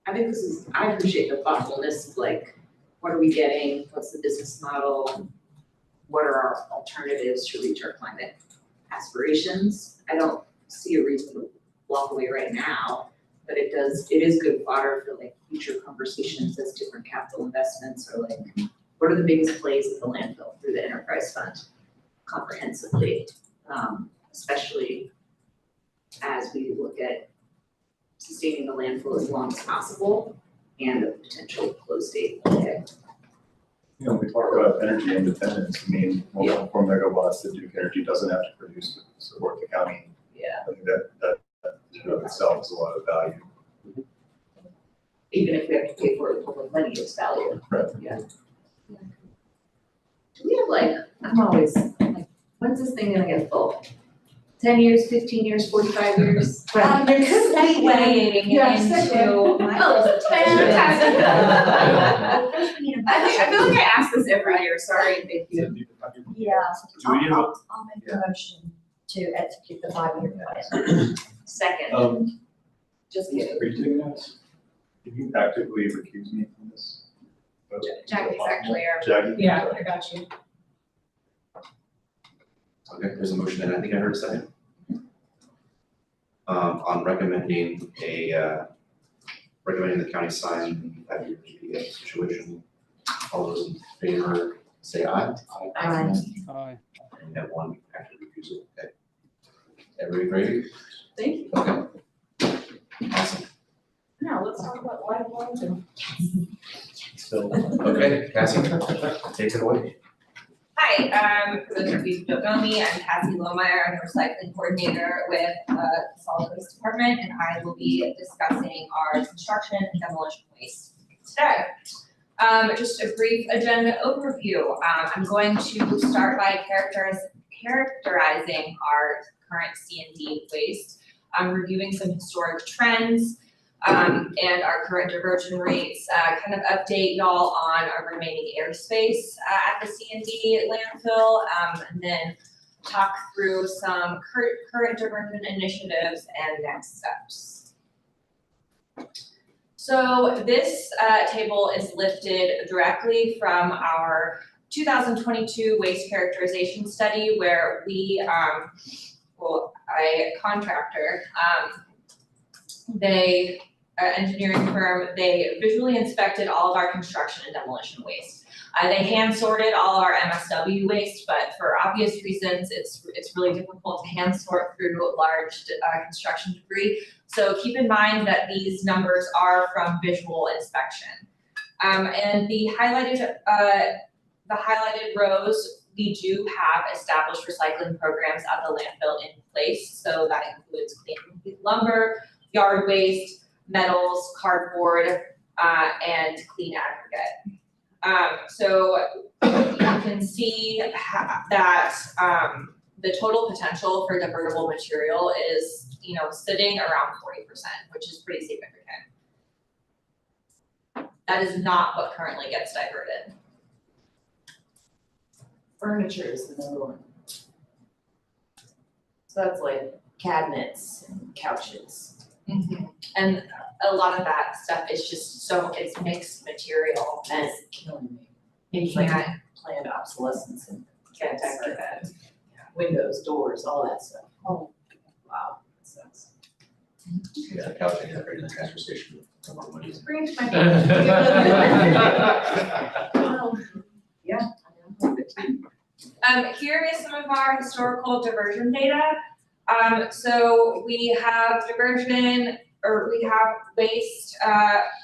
I think I appreciate the thoughtfulness of like, what are we getting? What's the business model? What are our alternatives to reach our climate aspirations? I don't see a reason to walk away right now, but it is good fodder for like future conversations as different capital investments are like, what are the biggest plays at the landfill through the enterprise fund comprehensively, especially as we look at sustaining the landfill as long as possible and the potential close date. Okay. You know, we talk about energy independence, I mean, 1.4 megawatts that Duke Energy doesn't have to produce to support the county. Yeah. I think that in and of itself is a lot of value. Even if we have to pay for it with money, it's value. Right. Yeah. Do we have like, I'm always like, when's this thing gonna get full? 10 years, 15 years, 45 years? You're segueing into my fantastic. First, we need a I feel like I ask this every year, sorry, thank you. Yeah, Do we have a- I'll make a motion to execute the 5-year plan. Second, just kidding. Are you taking notes? Can you actively recuse me from this? Jackie's actually our. Jackie? Yeah, I got you. Okay, there's a motion, and I think I heard a second. On recommending the county sign the 5-year PPA situation. All those in favor, say aye. Aye. Aye. And we have one active refusal, okay. Everybody ready? Thank you. Okay. Awesome. Now, let's talk about lifelines and. So, Okay, Cassie, take it away. Hi, for those of you who don't know me, I'm Cassie Lohmeyer. I'm a recycling coordinator with the Solid Waste Department, and I will be discussing our construction and demolition waste today. Just a brief agenda overview. I'm going to start by characterizing our current C&D waste, reviewing some historic trends, and our current diversion rates, kind of update y'all on our remaining airspace at the C&D landfill, and then talk through some current diversion initiatives and next steps. So this table is lifted directly from our 2022 waste characterization study, where we, a contractor, engineering firm, they visually inspected all of our construction and demolition waste. They hand sorted all of our MSW waste, but for obvious reasons, it's really difficult to hand sort through large construction debris. So keep in mind that these numbers are from visual inspection. And the highlighted rows, we do have established recycling programs at the landfill in place. So that includes clean lumber, yard waste, metals, cardboard, and clean aggregate. So you can see that the total potential for divertible material is, sitting around 40%, which is pretty significant. That is not what currently gets diverted. Furniture is another one. So that's like cabinets and couches. And a lot of that stuff is just it's mixed material and That's killing me. you Like can't, planned obsolescence and can't divert it. windows, doors, all that stuff. Oh. Wow, that sucks. Yeah, the couch I have right in the transfer station, no more money. Bring it to my Here is some of our historical diversion data. So we have diversion, or we have waste,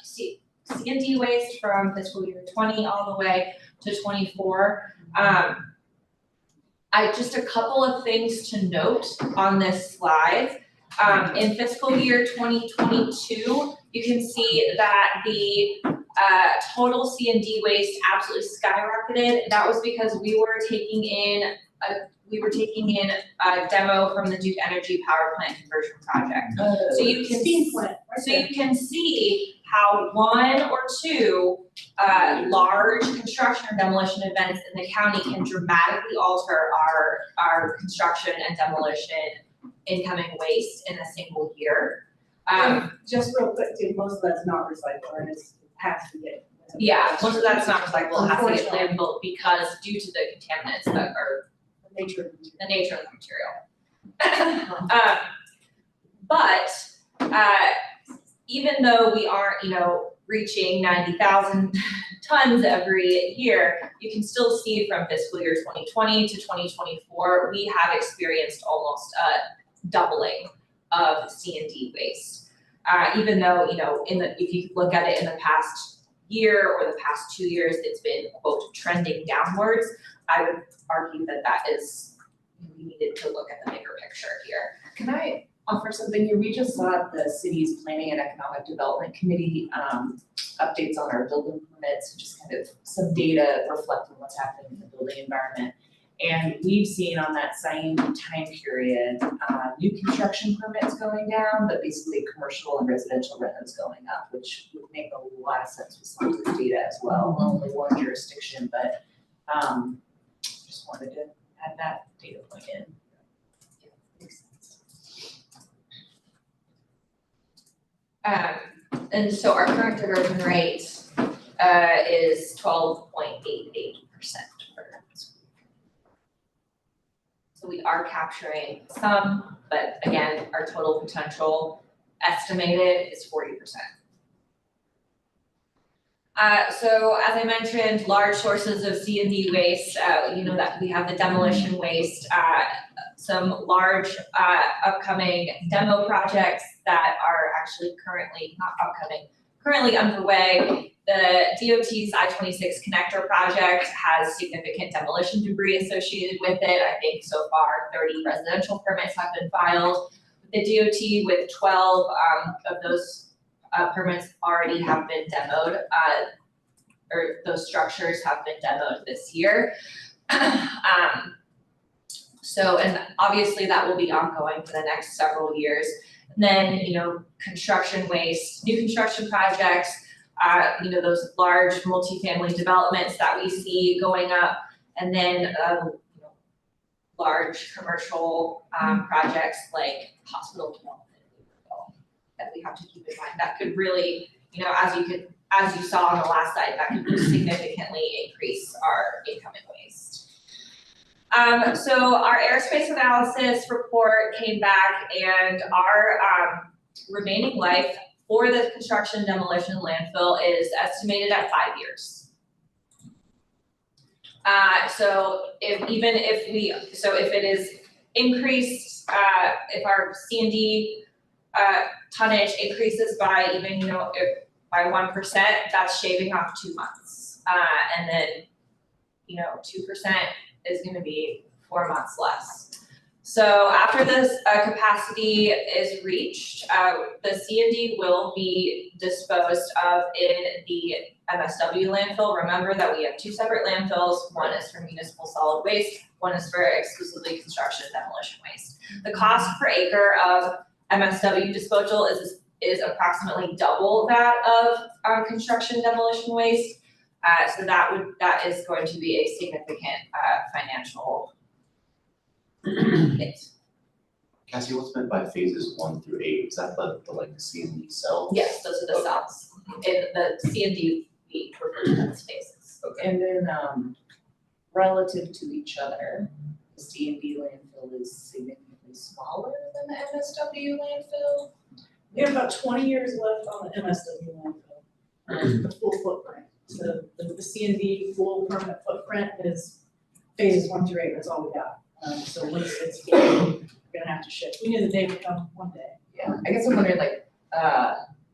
C&D waste from fiscal year 20 all the way to 24. Just a couple of things to note on this slide. In fiscal year 2022, you can see that the total C&D waste absolutely skyrocketed. That was because we were taking in a demo from the Duke Energy power plant conversion project. So you can see how one or two large construction or demolition events in the county can dramatically alter our construction and demolition incoming waste in a single year. Just real quick, too, most of that's not recycled and it has to get. Yeah, most of that's not recyclable, it has to get landfilled because due to the contaminants that are The nature of the material. the nature of the material. But even though we aren't, reaching 90,000 tons every year, you can still see from fiscal year 2020 to 2024, we have experienced almost a doubling of C&D waste. Even though, if you look at it in the past year or the past 2 years, it's been, quote, trending downwards. I would argue that is, we needed to look at the bigger picture here. Can I offer something here? We just saw the city's Planning and Economic Development Committee updates on our building permits, just kind of some data reflecting what's happening in the building environment. And we've seen on that same time period, new construction permits going down, but basically commercial and residential rentals going up, which would make a lot of sense with some of this data as well. We're only one jurisdiction, but just wanted to add that data point in. And so our current diversion rate is 12.88%. So we are capturing some, but again, our total potential estimated is 40%. So as I mentioned, large sources of C&D waste, that we have the demolition waste, some large upcoming demo projects that are actually currently underway. The DOT's I-26 connector project has significant demolition debris associated with it. I think so far 30 residential permits have been filed with the DOT, with 12 of those permits already have been demoed, or those structures have been demoed this year. So, and obviously that will be ongoing for the next several years. And then, construction waste, new construction projects, those large multifamily developments that we see going up, and then, large commercial projects like hospital development that we have to keep in mind. That could really, as you saw on the last slide, that could significantly increase our incoming waste. So our airspace analysis report came back, and our remaining life for the construction, demolition, landfill is estimated at 5 years. So if it is increased, if our C&D tonnage increases by even, by 1%, that's shaving off 2 months. And then, 2% is gonna be 4 months less. So after this capacity is reached, the C&D will be disposed of in the MSW landfill. Remember that we have 2 separate landfills. One is for municipal solid waste, one is for exclusively construction and demolition waste. The cost per acre of MSW disposal is is approximately double that of construction demolition waste. So that is going to be a significant financial hit. Cassie, what's meant by phases 1 through 8? Is that the like the C and D cells? Yes, those are the cells. In the C and D, we refer to them as phases. And then, relative to each other, the C and D landfill is significantly smaller than the MSW landfill. We have about 20 years left on the MSW landfill, the full footprint. So the C and D full permanent footprint is phases 1 through 8, that's all we got. So once it's full, we're gonna have to shift. We knew the day would come one day. Yeah, I guess I'm wondering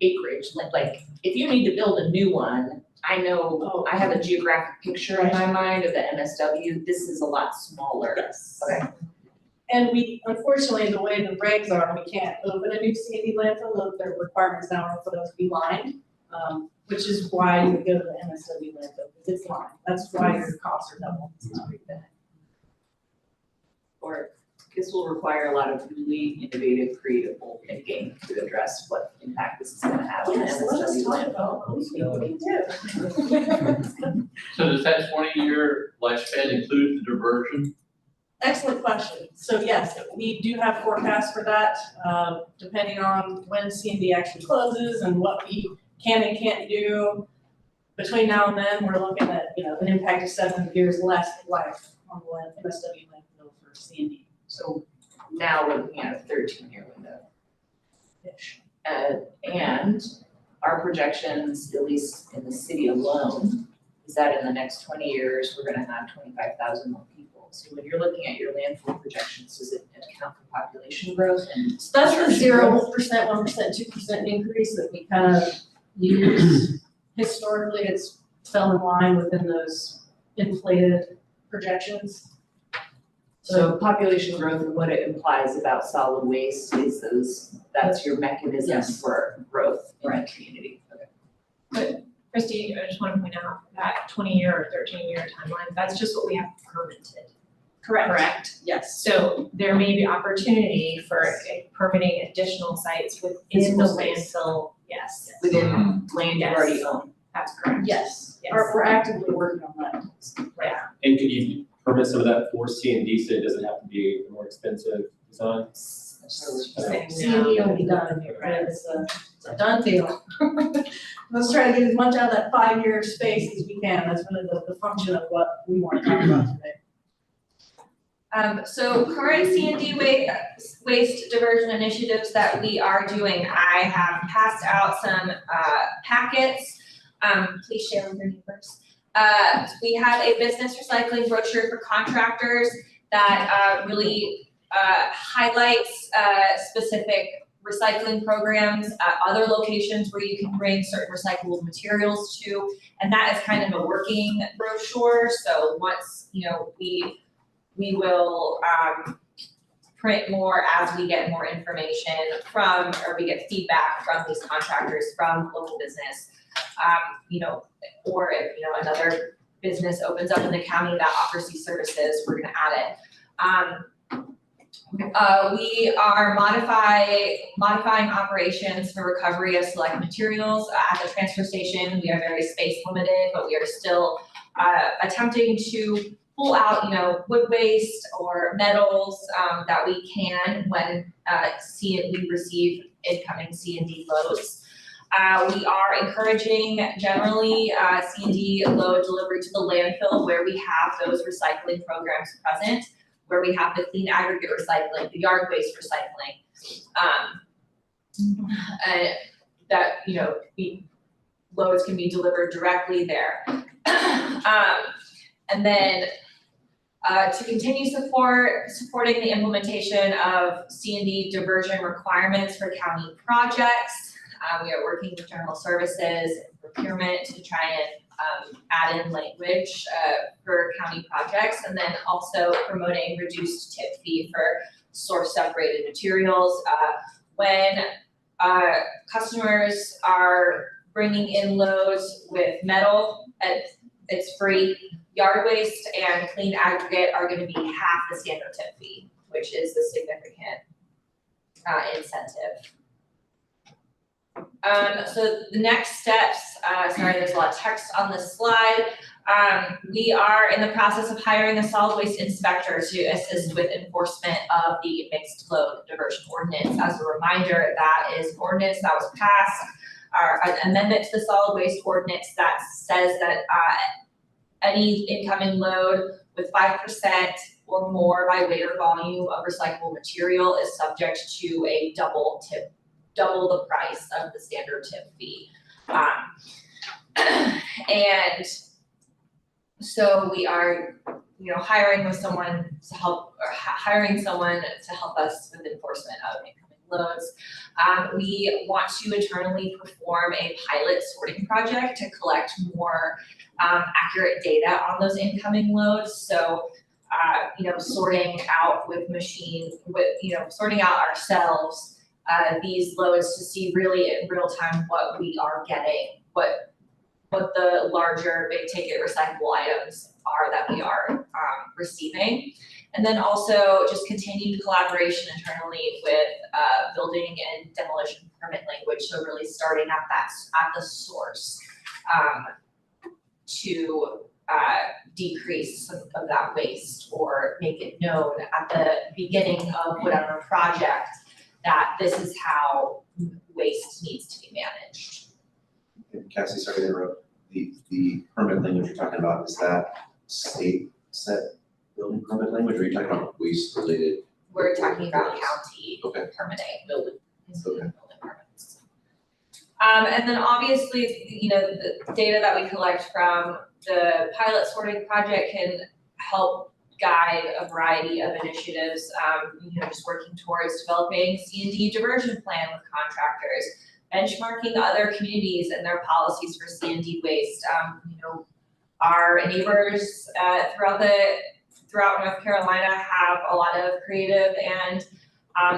acreage, like if you need to build a new one, I know, I have a geographic picture in my mind of the MSW, this is a lot smaller. Yes. Okay. And we, unfortunately, the way the regs are, we can't open a new C and D landfill, the requirements now are for those to be lined, which is why you would go to the MSW landfill, because it's lined. That's why your costs are double. It's not really bad. Or this will require a lot of really innovative, creative thinking to address what impact this is gonna have on the Yes, let us MSW talk landfill. about what we do. So does that 20-year lifespan include the diversion? Excellent question. So yes, we do have forecasts for that, depending on when C and D actually closes and what we can and can't do. Between now and then, we're looking at, an impact of 7 years less life on the MSW landfill for C and D. So now we're looking at a 13-year window. Ish. And our projections, at least in the city alone, is that in the next 20 years, we're gonna have 25,000 more people. So when you're looking at your landfill projections, does it account for population growth and? So that's the 0%, 1%, 2% increase that we kind of use. Historically, it's fell in line within those inflated projections. So population growth and what it implies about solid waste is that's your mechanism Yes. for growth in the community. Okay. Christy, I just want to point out that 20-year or 13-year timeline, that's just what we have permitted. Correct? Yes. So there may be opportunity for permitting additional sites within the Physical space. landfill, yes. Within land you already own. That's correct. Yes. Yes. We're actively working on that. And could you permit some of that for C and D so it doesn't have to be a more expensive design? C and D will be done, right? It's a done deal. Let's try to get as much out of that 5-year space as we can. That's really the function of what we want to talk about today. So current C and D waste diversion initiatives that we are doing, I have passed out some packets. Please share with your neighbors. We have a business recycling brochure for contractors that really highlights specific recycling programs at other locations where you can bring certain recyclable materials to, and that is kind of a working brochure. So once we will print more as we get more information from, or we get feedback from these contractors, from local business. Or if, another business opens up in the county that offers these services, we're gonna add it. We are modifying operations for recovery of select materials at the transfer station. We are very space limited, but we are still attempting to pull out, wood waste or metals that we can when we receive incoming C and D loads. We are encouraging generally C and D load delivery to the landfill where we have those recycling programs present, where we have the clean aggregate recycling, the yard waste recycling. Loads can be delivered directly there. And then to continue supporting the implementation of C and D diversion requirements for county projects. We are working with general services and procurement to try and add in language for county projects, and then also promoting reduced tip fee for source separated materials. When customers are bringing in loads with metal, it's free. Yard waste and clean aggregate are going to be half the standard tip fee, which is the significant incentive. So the next steps, sorry, there's a lot of text on this slide. We are in the process of hiring a solid waste inspector to assist with enforcement of the mixed load diversion ordinance. As a reminder, that is an ordinance that was passed, an amendment to the solid waste ordinance that says that any incoming load with 5% or more by weight or volume of recyclable material is subject to a double the price of the standard tip fee. And so we are, hiring someone to help us with enforcement of incoming loads. We want to internally perform a pilot sorting project to collect more accurate data on those incoming loads. So, sorting out with machines, sorting out ourselves these loads to see really in real time what we are getting, what the larger big ticket recyclable items are that we are receiving. And then also just continued collaboration internally with building and demolition permit language. So really starting at the source to decrease some of that waste or make it known at the beginning of whatever project that this is how waste needs to be managed. Cassie, sorry to interrupt. The permit language you're talking about, is that state set building permit language, or are you talking about waste related? We're talking about county Okay. permitting, building Okay. permits. And then obviously, the data that we collect from the pilot sorting project can help guide a variety of initiatives, just working towards developing C&D diversion plan with contractors, benchmarking other communities and their policies for C&D waste. Our neighbors throughout North Carolina have a lot of creative and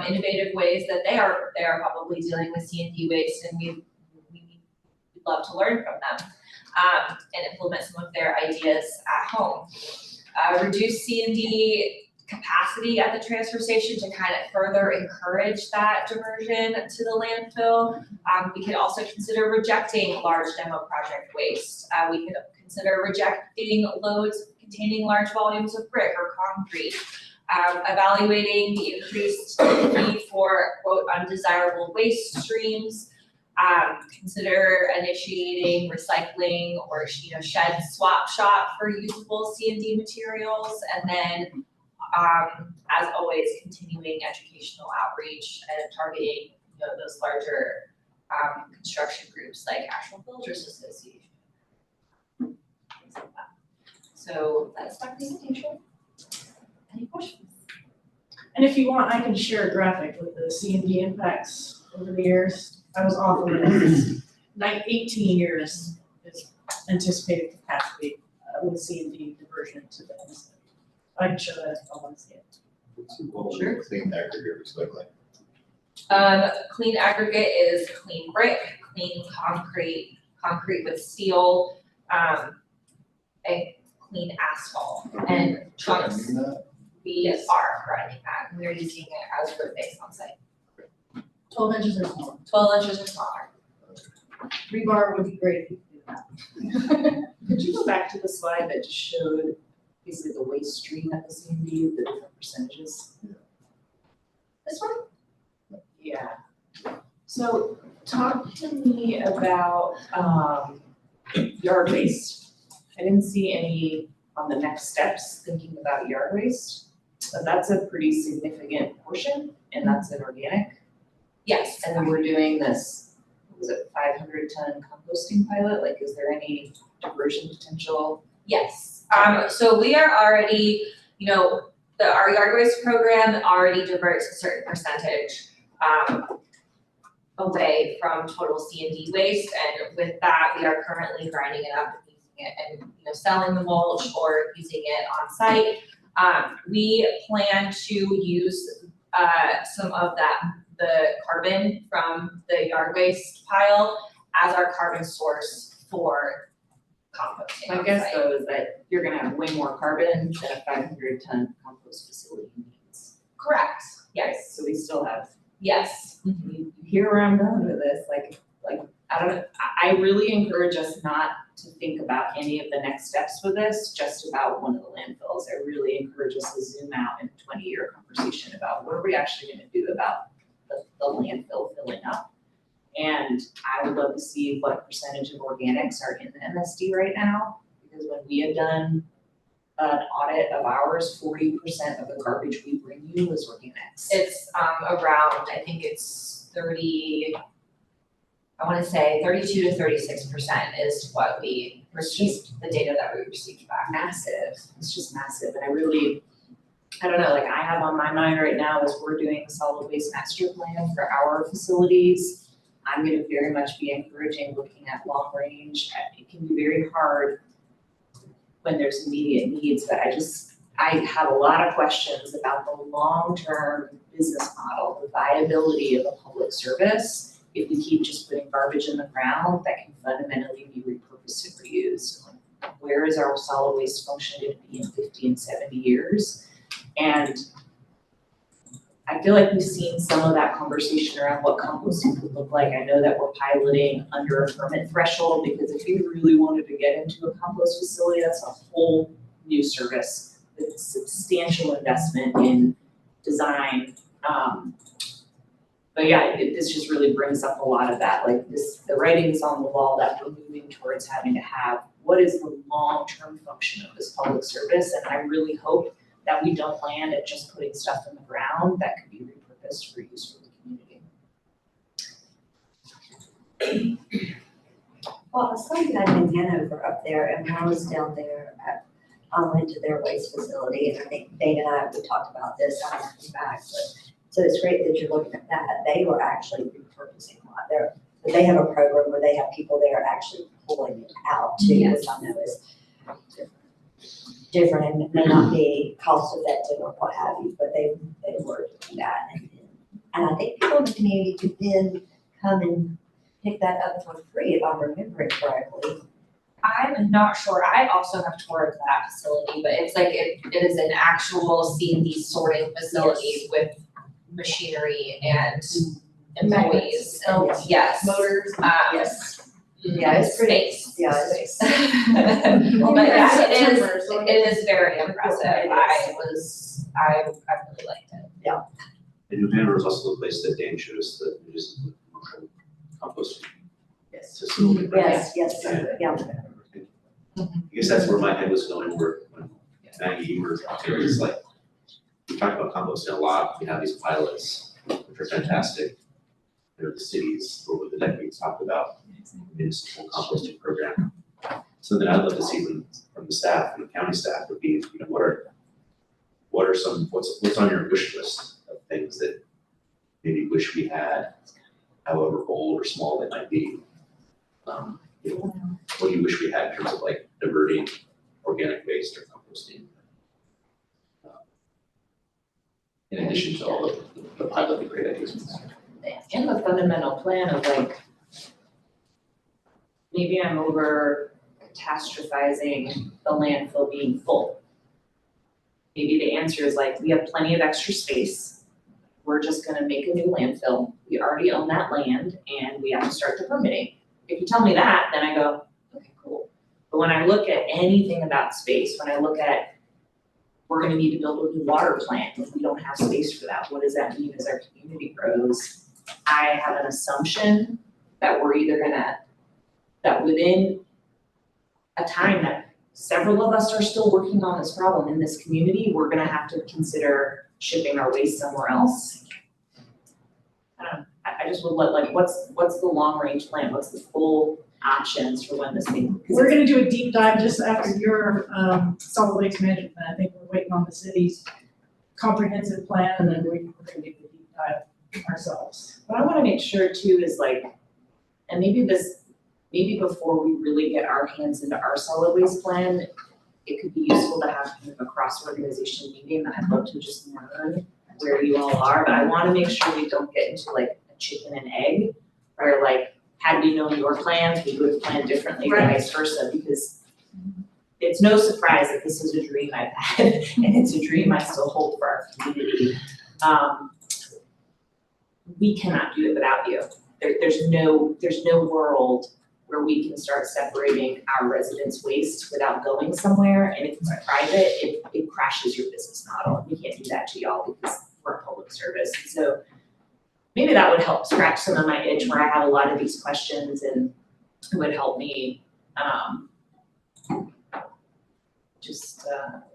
innovative ways that they are probably dealing with C&D waste, and we'd love to learn from them and implement some of their ideas at home. Reduce C&D capacity at the transfer station to kind of further encourage that diversion to the landfill. We could also consider rejecting large demo project waste. We could consider rejecting loads containing large volumes of brick or concrete. Evaluating the increased need for quote undesirable waste streams. Consider initiating recycling or shed swap shop for usable C&D materials, and then as always, continuing educational outreach and targeting those larger construction groups like Actual Builders Association. Things like that. So that's my presentation. Any questions? And if you want, I can share a graphic with the C&D impacts over the years. I was offered 18 years is anticipated capacity with C&D diversion to the end. I can show that if I want to see it. What's Sure. clean aggregate recycling? Clean aggregate is clean brick, clean concrete with steel, and clean asphalt. And trunks, we are providing that. We're using it as road base on site. 12 inches or smaller. 12 inches or smaller. Rebar would be great if you could do that. Could you go back to the slide that just showed basically the waste stream at the C&D, the different percentages? This one? Yeah. So talk to me about yard waste. I didn't see any on the next steps thinking about yard waste, but that's a pretty significant portion, and that's an organic. Yes. And then we're doing this, was it 500-ton composting pilot? Like, is there any diversion potential? Yes. So we are already, our yard waste program already diverts a certain percentage away from total C&D waste, and with that, we are currently grinding it up and using it and selling the mulch or using it on site. We plan to use some of the carbon from the yard waste pile as our carbon source for composting on My guess site. though is that you're gonna have way more carbon than a 500-ton compost facility needs. Correct. Yes. So we still have, Yes. you hear where I'm going with this, like like, I don't know, I really encourage us not to think about any of the next steps with this, just about one of the landfills. I really encourage us to zoom out in a 20-year conversation about what are we actually gonna do about the landfill filling up. And I would love to see what percentage of organics are in the MSD right now, because when we had done an audit of ours, 40% of the garbage we bring you is organics. It's around, I think it's 32 to 36% is what we received, the data that we received back. Massive, it's just massive, and I don't know, like I have on my mind right now is we're doing a solid waste master plan for our facilities. I'm gonna very much be encouraging looking at long range. It can be very hard when there's immediate needs, but I have a lot of questions about the long-term business model, the viability of a public service. If we keep just putting garbage in the ground that can fundamentally be repurposed and reused. Where is our solid waste function going to be in 50 and 70 years? And I feel like we've seen some of that conversation around what composting could look like. I know that we're piloting under a permit threshold, because if you really wanted to get into a compost facility, that's a whole new service with substantial investment in design. But yeah, this just really brings up a lot of that, like the writing's on the wall that we're moving towards having to have, what is the long-term function of this public service? And I really hope that we don't land at just putting stuff in the ground that could be repurposed for use for the community. Well, I saw you guys in Hanover up there, and when I was down there, I went to their waste facility, and I think Dana and I, we talked about this, I haven't come back, but, so it's great that you're looking at that. They were actually repurposing a lot there, but they have a program where they have people there actually pulling it out too, which I know is different and may not be cost effective or what have you, but they were doing that. And I think people in the community could then come and pick that up for free, if I'm remembering correctly. I'm not sure. I also have toured that facility, but it's like it is an actual C&D sorting facility with machinery and employees. Oh, yes. Motors. Yes. Yeah, it's pretty. Space. Yeah, Space. But yeah, it is very impressive. I really liked it. And New Hanover is also the place that Dan showed us that it is composting facility. Yes, yeah. I guess that's where my head was going, where when Maggie, you were talking, it's like, we talk about composting a lot, we have these pilots, which are fantastic. They're the cities over the decades talked about municipal composting program. So then I'd love to see from the staff, from the county staff, would be, what are some, what's on your wish list of things that maybe wish we had, however old or small they might be. What do you wish we had in terms of like diverting organic waste or composting? In addition to all the pilot and great ideas. And the fundamental plan of like, maybe I'm over catastrophizing the landfill being full. Maybe the answer is like, we have plenty of extra space. We're just gonna make a new landfill. We already own that land and we have to start the permitting. If you tell me that, then I go, okay, cool. But when I look at anything about space, when I look at, we're gonna need to build a new water plant, if we don't have space for that, what does that mean as our community grows? I have an assumption that we're either that within a time that several of us are still working on this problem in this community, we're gonna have to consider shipping our waste somewhere else. I just would like, what's the long range plan? What's the full options for when this thing? We're gonna do a deep dive just after your solid waste management plan. I think we're waiting on the city's comprehensive plan, and then we're gonna do the deep dive ourselves. What I wanna make sure too is like, and maybe before we really get our hands into our solid waste plan, it could be useful to have kind of a cross-organization meeting. I'd love to just learn where you all are, but I wanna make sure we don't get into like a chicken and egg, where like, had we known your plans, we would have planned differently, or vice versa, because it's no surprise that this is a dream I've had, and it's a dream I still hold for our community. We cannot do it without you. there's no world where we can start separating our residents' waste without going somewhere, and if it's private, it crashes your business model. We can't do that to y'all because we're a public service. So maybe that would help scratch some of my itch where I have a lot of these questions, and it would help me just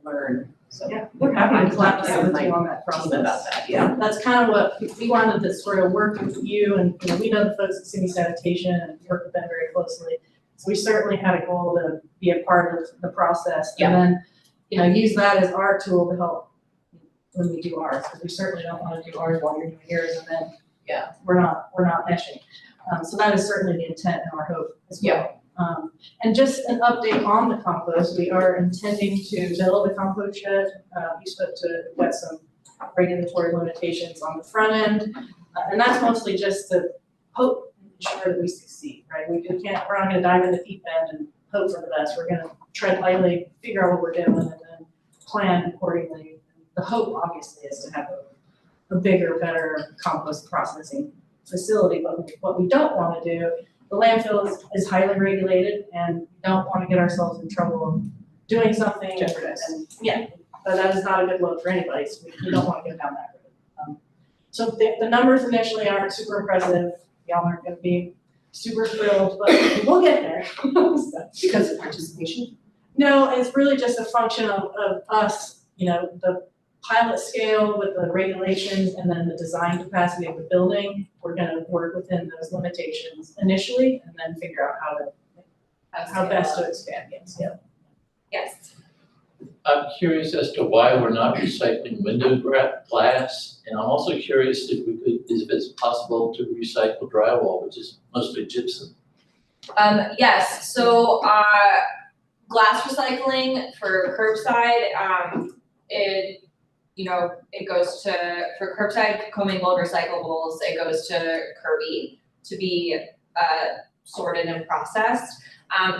learn. So Yeah, we're happy to collaborate with my you on that team process. about that, yeah. That's kind of what, we wanted to sort of work with you, and, you know, we know the folks at City Sanitation and work with them very closely. So we certainly had a goal to be a part of the process, and then, you know, use that as our tool to help when we do ours, because we certainly don't want to do ours while you're doing yours, and then, we're not meshing. So that is certainly the intent and our hope as well. And just an update on the compost, we are intending to build a compost shed. You spoke to what some regulatory limitations on the front end, and that's mostly just to hope and ensure that we succeed, right? We're not gonna dive in the deep end and hope for the best. We're gonna tread lightly, figure out what we're doing, and then plan accordingly. The hope, obviously, is to have a bigger, better compost processing facility, but what we don't wanna do, the landfill is highly regulated, and we don't want to get ourselves in trouble of doing something. But that is not a good look for anybody, so we don't want to go down that road. So the numbers initially aren't super impressive. Y'all aren't going to be super thrilled, but we'll get there. Because of participation? No, it's really just a function of us, you know, the pilot scale with the regulations and then the design capacity of the building. We're gonna work within those limitations initially and then figure out how best to expand, Yes. I'm curious as to why we're not recycling window glass, and I'm also curious if it's possible to recycle drywall, which is mostly gypsum. Yes, so, glass recycling for curbside, it goes to, for curbside commingled recyclables, it goes to Kirby to be, sorted and processed.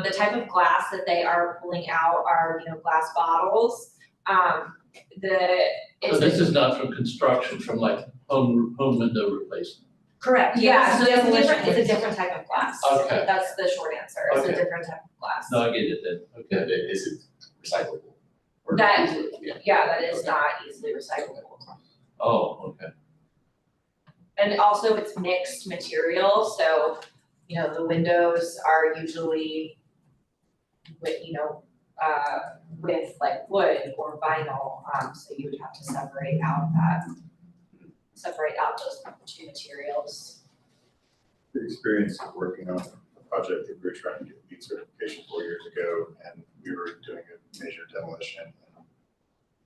The type of glass that they are pulling out are, glass bottles. So this is not from construction, from like home window replacement? Correct. Yeah, so it's a different type of glass. Okay. That's the short answer, it's a Okay. different type of glass. No, I get it then, okay. Is it recyclable? Or That- yeah. Yeah, that is not easily recyclable. Oh, okay. And also it's mixed material, so, the windows are usually with, with like wood or vinyl, so you would have to separate out those two materials. The experience of working on a project that we were trying to get LEED certification 4 years ago, and we were doing a major demolition and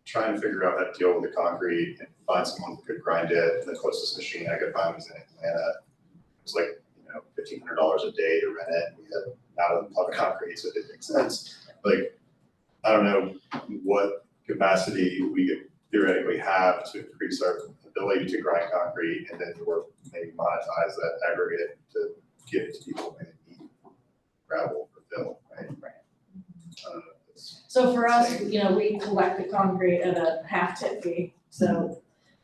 trying to figure out how to deal with the concrete and find someone who could grind it. The closest machine I could find was in Atlanta. It was like, $1,500 a day to rent it. We had not a lot of concrete, so it didn't make sense. Like, I don't know what capacity we could theoretically have to increase our ability to grind concrete and then or maybe monetize that aggregate to give it to people when they need gravel for fill, right? So for us, we collect the concrete at a half tip fee, so,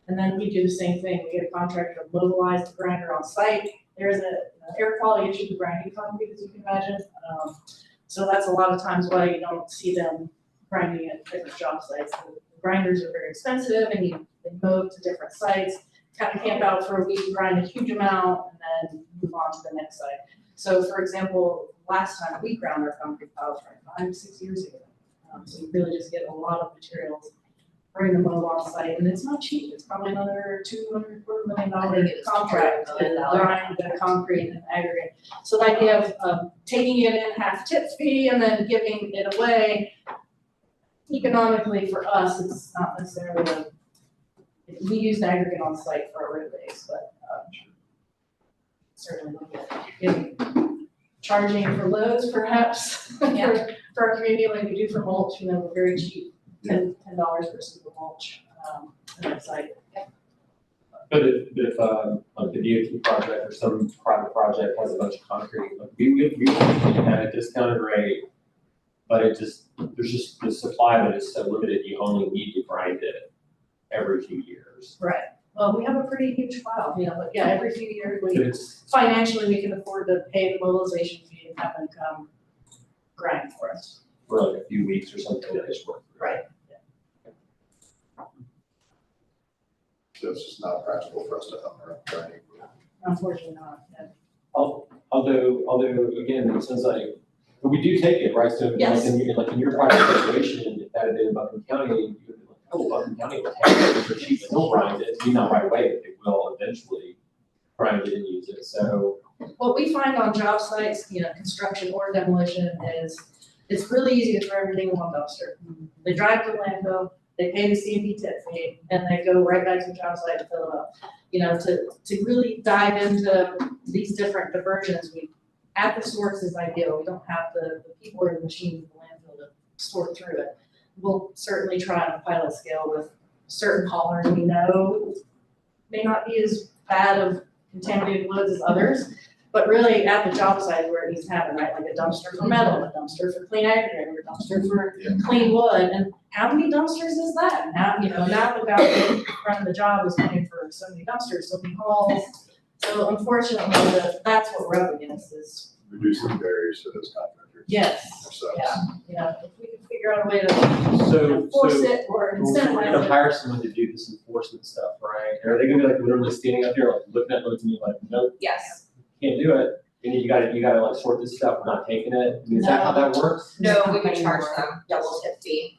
and then we do the same thing, we get a contractor to mobilize the grinder on site. There's an air quality issue with grinding concrete, as you can imagine. So that's a lot of times why you don't see them grinding at different job sites. The grinders are very expensive and they move to different sites, kind of camp out for a week, grind a huge amount, and then move on to the next site. So for example, last time we ground our concrete piles, 5 to 6 years ago. So you really just get a lot of materials, bring them all on site, and it's not cheap. It's probably another $200 million contract to grind the concrete and aggregate. So the idea of taking it in half tip fee and then giving it away, economically for us, it's not necessarily we use the aggregate on site for our road base, but certainly look at charging for loads perhaps for our community like we do for mulch, we're very cheap. $10 for a scoop of mulch on that site. But if like the DOT project or some private project has a bunch of concrete, like we at a discounted rate, but there's just the supply of it is so limited, you only need to grind it every few years. Right. Well, we have a pretty huge file, you know, but yeah, every few years, But we, it's, financially, we can afford to pay the mobilization fee and have them come grind for us. for like a few weeks or something, that is worth. Right. So it's just not practical for us to help her grinding. Unfortunately not, yeah. Although, again, it sounds like, but we do take it, right? So like Yes. in your project situation, if that had been in Buckingham County, you would be like, oh, Buckingham County will take it for cheap, and they'll grind it, maybe not right away, but they will eventually grind it and use it, so. What we find on job sites, you know, construction or demolition is, it's really easy to throw everything in one dumpster. They drive to the landfill, they pay the C&D tip fee, and they go right back to the job site and fill it up. You know, to really dive into these different diversions, at the source is ideal. We don't have the people or the machines in the landfill to sort through it. We'll certainly try on a pilot scale with certain haulers we know may not be as bad of contaminated loads as others, but really at the job site where it needs to happen, right? Like a dumpster for metal, a dumpster for clean aggregate, or a dumpster for clean wood. And how many dumpsters is that? Now, you know, now the guy running the job is paying for so many dumpsters, so many hauls. So unfortunately, that's what we're up against is. Reducing barriers for those contractors. Yes, Ourselves. yeah, you know, if we can figure out a way to So, enforce it or we're gonna incentivize it. hire someone to do this enforcement stuff, right? And are they gonna be like literally standing up there, like looking at loads and be like, nope, Yes. can't do it? And you gotta like sort this stuff, we're not taking it. I mean, is that how that works? No, we would charge them double tip fee.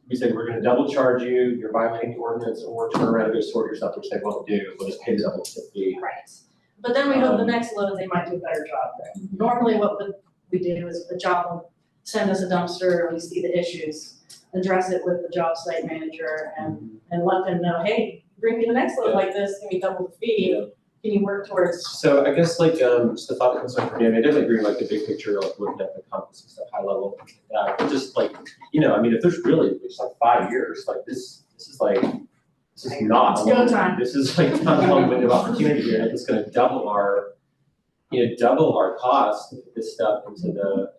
We said, we're gonna double charge you, you're violating the ordinance, or turn around and go sort your stuff, which they won't do, we'll just pay the double tip fee. Right. But then we hope the next load, they might do a better job there. Normally what we do is the job will send us a dumpster, we see the issues, address it with the job site manager and let them know, hey, bring me the next load like this, give me double the fee, Yeah. can you work towards? So I guess like, just the thought that comes up for me, I mean, I definitely agree, like the big picture, like looking at the encompassing stuff, high level, but just like, you know, I mean, if there's really, it's like 5 years, like this is like, this is not. It's go time. This is like not a long window of opportunity here, and it's gonna double our cost to put this stuff into the,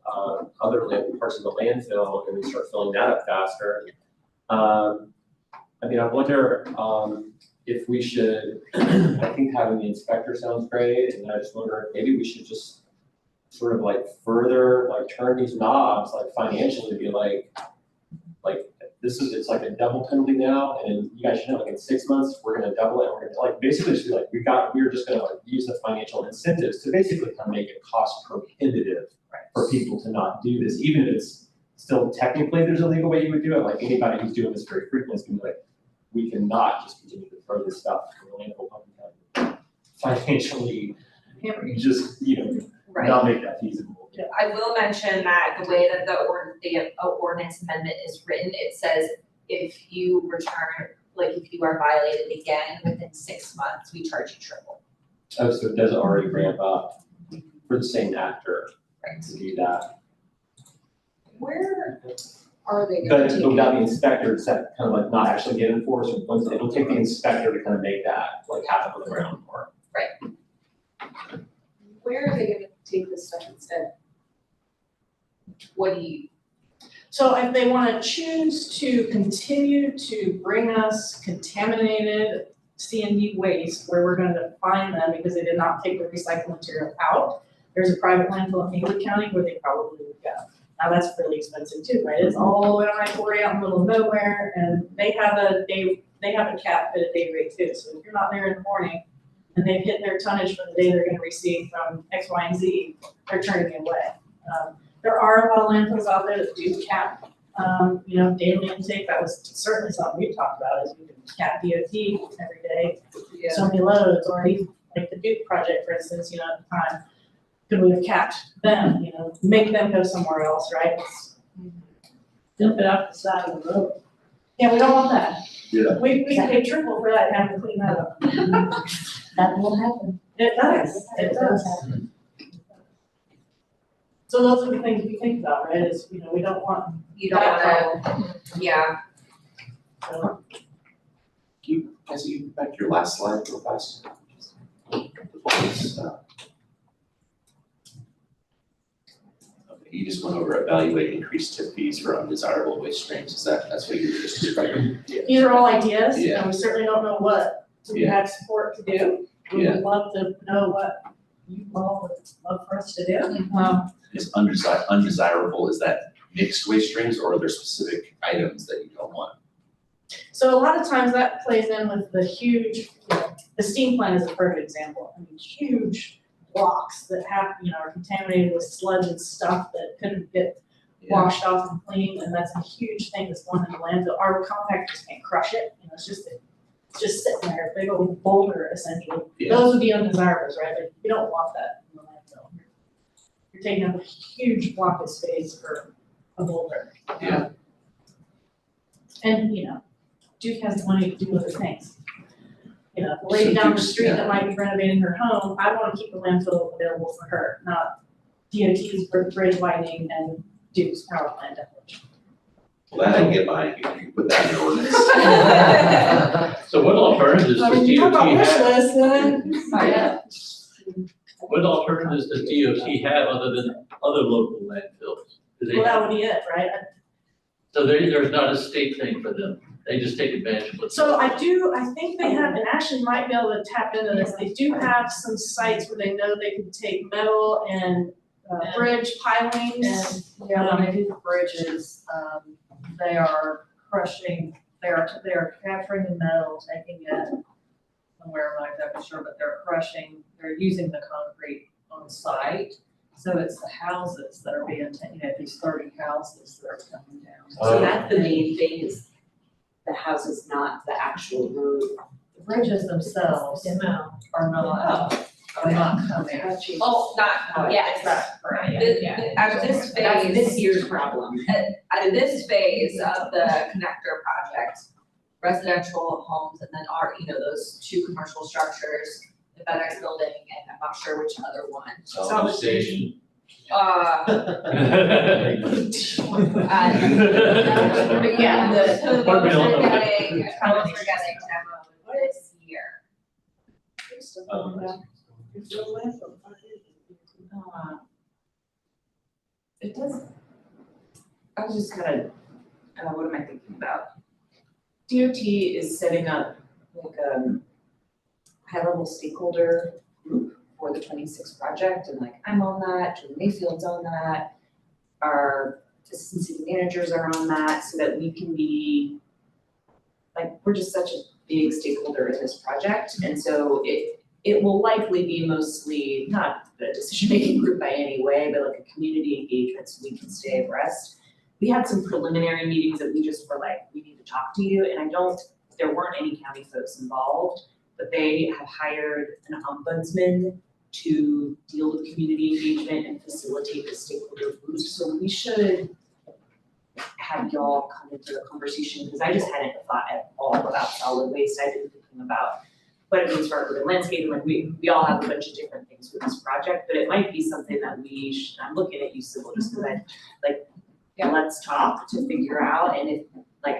other parts of the landfill, and we start filling that up faster. I mean, I wonder, if we should, I think having the inspector sounds great, and I just wonder if maybe we should just sort of like further, like turn these knobs, like financially, to be like, it's like a double penalty now, and you guys should know, like in 6 months, we're gonna double it, and we're gonna like, basically just be like, we're just gonna like use the financial incentives to basically kind of make it cost prohibitive for people to not do this, even if it's still technically there's a legal way you would do it, like anybody who's doing this very frequently is gonna be like, we cannot just continue to throw this stuff in the landfill financially, just, you know, not make that feasible. I will mention that the way that the ordinance amendment is written, it says if you return, like if you are violated again within 6 months, we charge you triple. Oh, so it does already ramp up for the same actor to do that. Where are they But gonna take without the it? inspector, it's that kind of like not actually get enforced, it'll take the inspector to kind of make that like happen on the ground more. Where are they gonna take this stuff instead? What do you, So if they wanna choose to continue to bring us contaminated C&D waste, where we're gonna find them because they did not take the recycled material out, there's a private landfill in Haywood County where they probably would go. Now that's really expensive too, right? It's all the way on I-40 out in the middle of nowhere, and they have a cap at a day rate too. So if you're not there in the morning and they've hit their tonnage for the day they're gonna receive from X, Y, and Z, they're turning it away. There are a lot of landfills out there that do cap, you know, daily intake. That was certainly something we've talked about, is we can cap DOT every day, so many loads, or even like the Duke project, for instance, you know, at the time. Could we have capped them, you know, make them go somewhere else, right? Dump it out the side of the road. Yeah, we don't want that. Yeah. We pay triple for that, and have to clean that up. That will happen. It does. happen. So those are the things we think about, right, is, you know, we don't want you don't that wanna, yeah, problem. As you back to your last slide real fast. Okay, You just went over evaluate increased tip fees for undesirable waste streams, that's what you were just describing? These are all ideas, Yeah. and we certainly don't know what we Yeah. have support to do. We would love to know what you all would love for us to do. Is undesirable, is that mixed waste streams or are there specific items that you don't want? So a lot of times that plays in with the huge, the steam plant is a perfect example. I mean, huge blocks that have, are contaminated with sludge and stuff that couldn't get washed off and cleaned, and that's a huge thing that's going in the landfill. Our compactors can't crush it, it's just sitting there, a big old boulder essentially. Yeah. Those would be undesirables, right? Like, you don't want that in the landfill. You're taking up a huge block of space for a boulder. Yeah. And, Duke has the money to do other things. The lady So down the Duke's- street that might be renovating her home, I wanna keep the landfill available for her, not DOT's bridge widening and Duke's power plant demolition. Well, that I can get behind, you can put that in your ordinance. So what alternatives does DOT have? list, then. What alternatives does DOT have other than other local landfills? Do they Well, that have, would be it, right? so there's not a state thing for them, they just take advantage of it. So I think they have, and Ashley might be able to tap into this, they do have some sites where they know they can take metal and bridge pilings. And, when they do the bridges, they are crushing, they are capturing the metal, taking it somewhere, I'm not exactly sure, but they're using the concrete on site. So it's the houses that are being, these 30 houses that are coming down. So that's the main thing is the house is not the actual road. The bridges themselves are not coming. Oh, not, yes. Right, At this That's phase, this year's problem. at this phase of the connector project, residential homes and then those two commercial structures, the FedEx building, and I'm not sure which other one. Solid station. But yeah, the Pardon me, those hold are on. getting demoed this year. It does, I was just kind of, what am I thinking about? DOT is setting up like a high-level stakeholder group for the 26 project, and like I'm on that, Julie Mayfield's on that, our assistant city managers are on that, so that we can be, like, we're just such a big stakeholder in this project, and so it will likely be mostly not a decision-making group by any way, but like a community engagement so we can stay abreast. We had some preliminary meetings that we just were like, we need to talk to you, and there weren't any county folks involved, but they have hired an ombudsman to deal with community engagement and facilitate the stakeholder groups. So we should have y'all come into the conversation, because I just hadn't thought at all about solid waste. I've been thinking about what it means for urban landscaping. Like we all have a bunch of different things with this project, but it might be something that I'm looking at you, Sybil, just because let's talk to figure out, and if, like,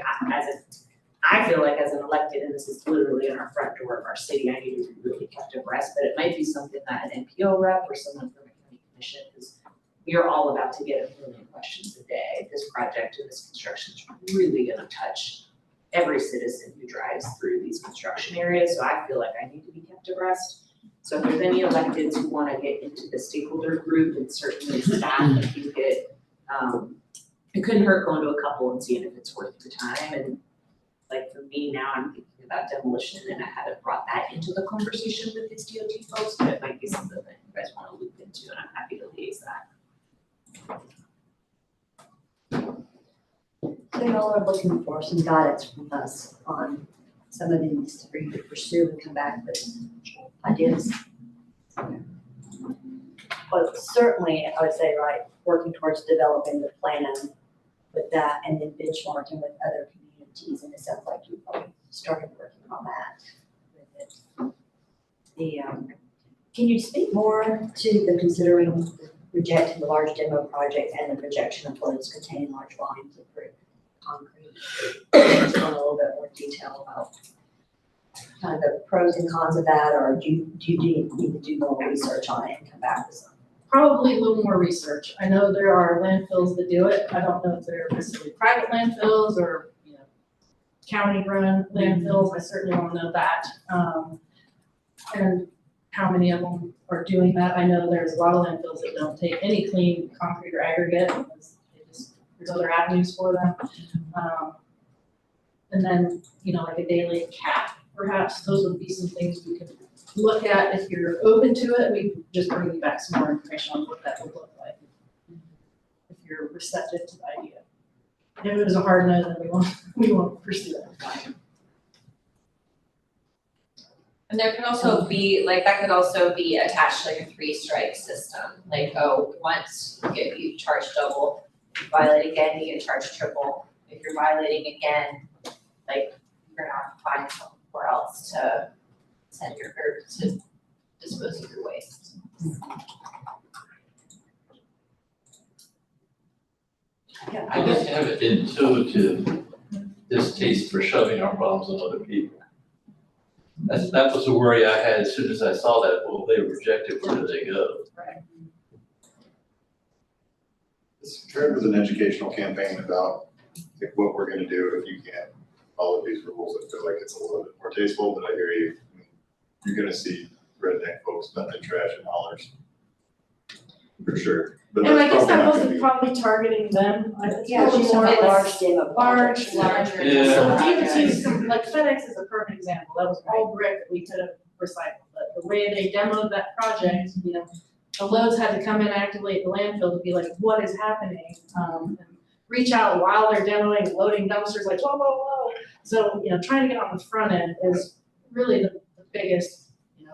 I feel like as an elected, and this is literally in our front door of our city, I need to be really kept abreast, but it might be something that an NPO rep or someone from a county commission, because we are all about to get a million questions a day. This project and this construction is really gonna touch every citizen who drives through these construction areas, so I feel like I need to be kept abreast. So if there's any electeds who wanna get into the stakeholder group, and certainly staff, I think it couldn't hurt going to a couple and seeing if it's worth the time. And like for me now, I'm thinking about demolition, and I haven't brought that into the conversation with these DOT folks, but it might be something that you guys wanna loop into, and I'm happy to liaise that. So y'all are looking for some guidance from us on some of these to really pursue and come back with ideas. But certainly, I would say, right, working towards developing the plan with that, and then benchmarking with other communities, and it sounds like you probably started working on that with it. Can you speak more to the considering rejecting the large demo project and the projection of floods containing large volumes of concrete? Just want a little bit more detail about kind of the pros and cons of that, or do you need to do more research on it and come back with some probably a little more research. I know there are landfills that do it. I don't know if they're necessarily private landfills or, county-run landfills. I certainly don't know that. And how many of them are doing that. I know there's a lot of landfills that don't take any clean concrete or aggregate because there's other avenues for them. And then, like a daily cap, perhaps, those would be some things we could look at. If you're open to it, we could just bring you back some more information on what that would look like. If you're receptive to the idea. If it was a hard no, then we won't pursue it. And there could also be, that could also be attached to a 3-strike system. Once you charge double, if you violate again, you get charged triple. If you're violating again, you're gonna have to find somewhere else to to dispose of your waste. I just have an intuitive distaste for shoving our problems on other people. That was the worry I had as soon as I saw that. Well, they reject it, where do they go? It's turned as an educational campaign about what we're gonna do if you can't follow these rules. I feel like it's a little bit more tasteful, but I hear you. I mean, you're gonna see redneck folks dumping trash in hollers. For sure. But And I that's guess that probably not wasn't gonna probably targeting them. It's Yeah, probably she's more a like large demo. large. Larger. Yeah. So DOT's, like FedEx is a perfect example. That was all brick that we could have recycled. But the way they demoed that project, the loads had to come in actively at the landfill to be like, what is happening? And reach out while they're demoing, loading dumpsters, like, whoa, whoa, whoa. So, trying to get on the front end is really the biggest,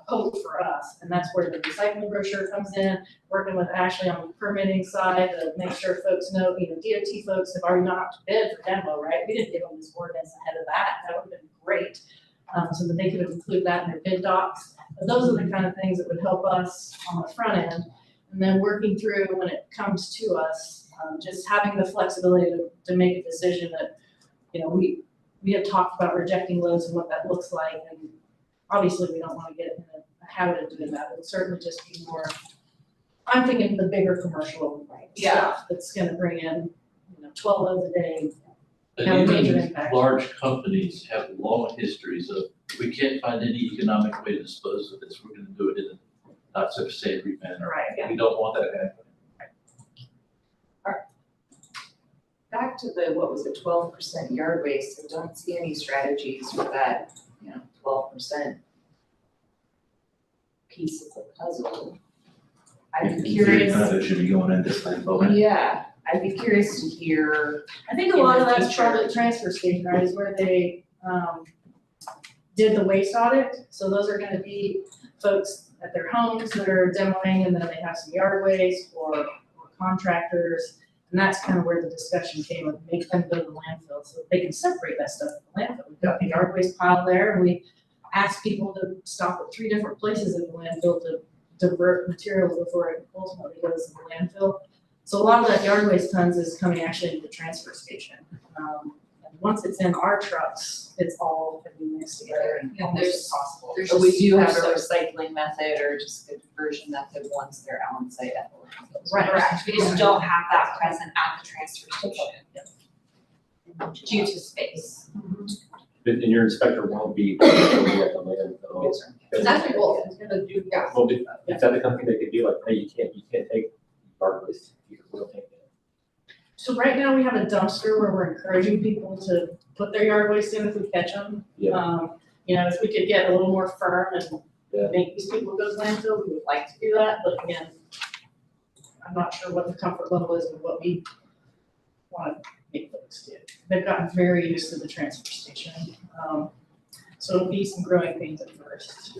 hope for us. And that's where the recycling brochure comes in, working with Ashley on the permitting side to make sure folks know, DOT folks have already gone out to bid for demo, right? We didn't give them this ordinance ahead of that. That would have been great. So that they could have included that in their bid docs. But those are the kind of things that would help us on the front end. And then working through when it comes to us, just having the flexibility to make a decision that, we have talked about rejecting loads and what that looks like. And obviously we don't want to get in a habit of doing that. It would certainly just be more, I'm thinking the bigger commercial stuff that's going to bring in, 12 loads a day. And Have a major even impact. large companies have long histories of, we can't find any economic way to dispose of this, we're gonna do it in a not so savory manner. Right. We don't want that to happen. Back to the, 12% yard waste, I don't see any strategies for that, 12% piece of the puzzle. I'd be curious, None of it should be going in this landfill. yeah, I'd be curious to hear, I think a lot of that's probably the transfer station, right, is where they, did the waste audit. So those are gonna be folks at their homes that are demoing, and then they have some yard waste or contractors. And that's kind of where the discussion came of make them go to the landfill so that they can separate that stuff from the landfill. We've got the yard waste pile there, and we asked people to stop at 3 different places in the landfill to divert materials before it ultimately goes to the landfill. So a lot of that yard waste tons is coming actually into the transfer station. And once it's in our trucks, it's all gonna be mixed together and Yeah, almost impossible. but we do have a recycling method or just a diversion method once they're on site at the landfill. Right. Correct, we just don't have that present at the transfer station due to space. And your inspector won't be at the landfill. Exactly, well, it's gonna do, yeah. Well, is that the company that could be like, hey, you can't take yard waste, we'll take it? So right now, we have a dumpster where we're encouraging people to put their yard waste in if we catch them. Yeah. If we could get a little more firm Yeah. and make these people go to landfill, we would like to do that, but again, I'm not sure what the comfort level is with what we want to make folks do. They've gotten very used to the transfer station, so it'll be some growing pains at first.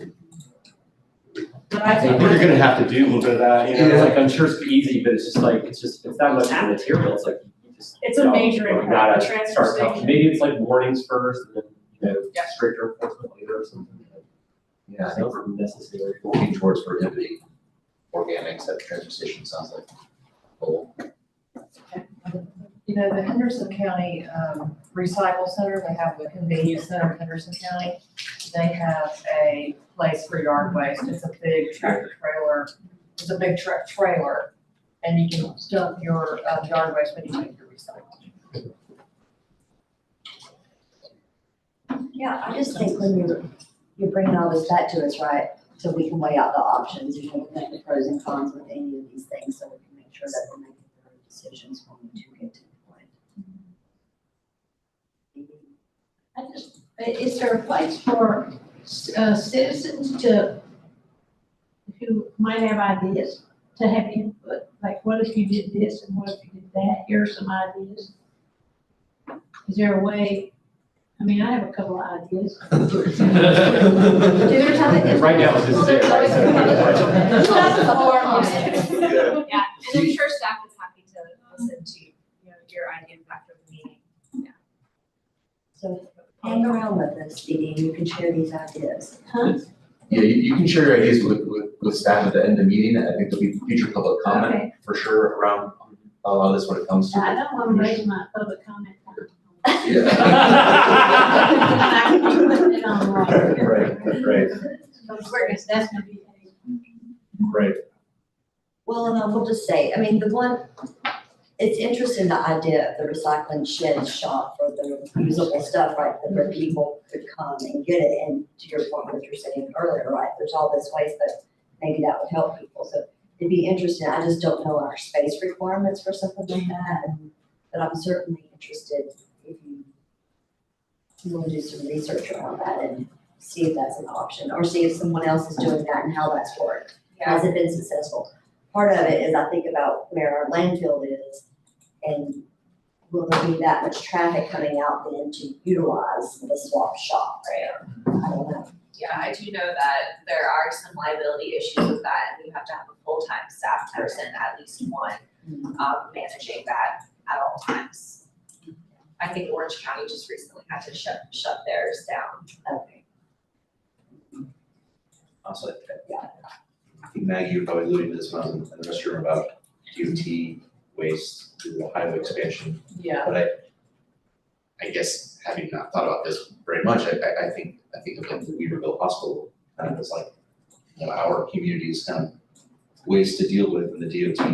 But I think We're gonna have to do a little bit of that, I'm sure it's easy, but it's that much material, it's like, you just. It's a major you impact, gotta the transfer start talking. station. Maybe it's like warnings first, and then, Yeah. stricter enforcement later or something. Yeah, I think That's necessary. working towards prohibiting organics at the transfer station sounds like a goal. The Henderson County Recycle Center, they have a convenience center in Henderson County. They have a place for yard waste. It's a big tractor trailer it's a big trailer, and you can dump your yard waste when you make your recycling. Yeah, I just think when you're bringing all this back to us, right, so we can weigh out the options, and we'll make the pros and cons with any of these things, so we can make sure that we're making the right decisions when we do get to the point. Is there a place for citizens who might have ideas to have input? Like, what if you did this and what if you did that? Here are some ideas. Is there a way? I mean, I have a couple of ideas. Right now, it's just. Yeah, and I'm sure staff is happy to listen to, your ideas after the meeting. So hang around with us, Dee Dee, you can share these ideas. Yeah, you can share your ideas with staff at the end of the meeting. I think there'll be future public comment Okay. for sure around a lot of this when it comes to. I don't want to raise my public comment. Yeah. I can be putting it on record. Right. That's gonna be. Right. Well, and I will just say, I mean, it's interesting, the idea of the recycling shed shop for the usable stuff, right, that where people could come and get it, and to your point, what you were saying earlier, right, there's all this waste, but maybe that would help people, so it'd be interesting, I just don't know our space requirements for something like that, but I'm certainly interested if you want to do some research around that and see if that's an option, or see if someone else is doing that and how that's worked. Has it been successful? Part of it is I think about where our landfill is, and will there be that much traffic coming out then to utilize the swap shop there? I don't know. Yeah, I do know that there are some liability issues with that, and you have to have a full-time staff person, at least one, managing that at all times. I think Orange County just recently had to shut theirs down. Okay. Also, I think Maggie, you're probably alluding to this when I was in the restroom about DOT waste through the highway expansion. Yeah. But I guess having not thought about this very much, I think of like the Weaverville Hospital kind of as like, our community's kind of ways to deal with, and the DOT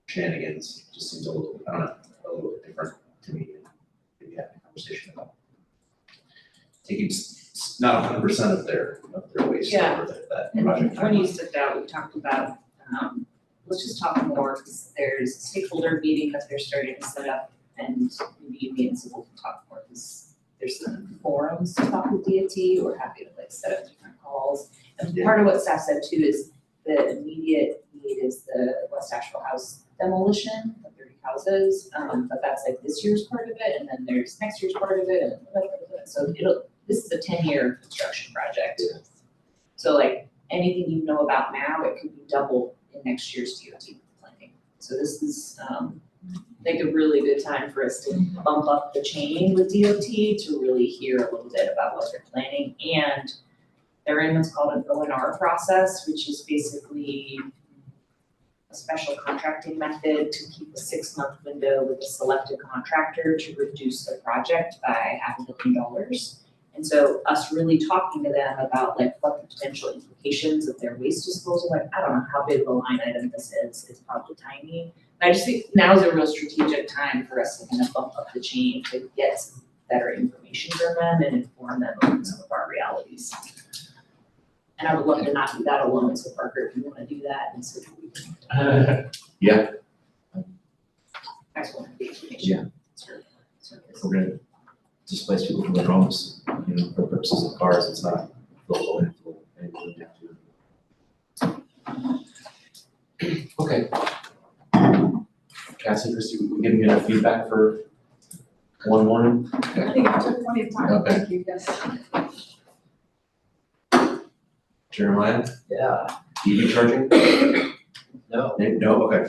shenanigans just seems a little bit different to me. Maybe having a conversation about taking not 100% of their waste Yeah. over that And project. when you said that, we talked about, let's just talk more, because there's a stakeholder meeting that they're starting to set up, and maybe me and Sybil can talk more, because there's some forums to talk with DOT, we're happy to like set up different calls. And part of what staff said too is the immediate need is the West Asheville House demolition, the 30 houses, but that's like this year's part of it, and then there's next year's part of it, and so this is a 10-year construction project. Yeah. So like anything you know about now, it could be double in next year's DOT planning. So this is, I think a really good time for us to bump up the chain with DOT to really hear a little bit about what they're planning. And they're in what's called an O&R process, which is basically a special contracting method to keep a 6-month window with a selected contractor to reduce the project by $500 million. And so us really talking to them about like what the potential implications of their waste disposal, like I don't know how big of a line item this is, it's probably tiny. But I just think now is a real strategic time for us to kind of bump up the chain to get some better information from them and inform them of some of our realities. And I would love to not do that alone, so Parker, if you wanna do that, and so we can. Yeah. Excellent. Yeah. We're gonna displace people from their homes, for purposes of cars, it's not local inflow. Okay. Cassie, Christie, we giving you enough feedback for one morning? I think I took plenty of time, Okay. thank you, guys. Jeremiah, Yeah, EV charging? no. No, okay.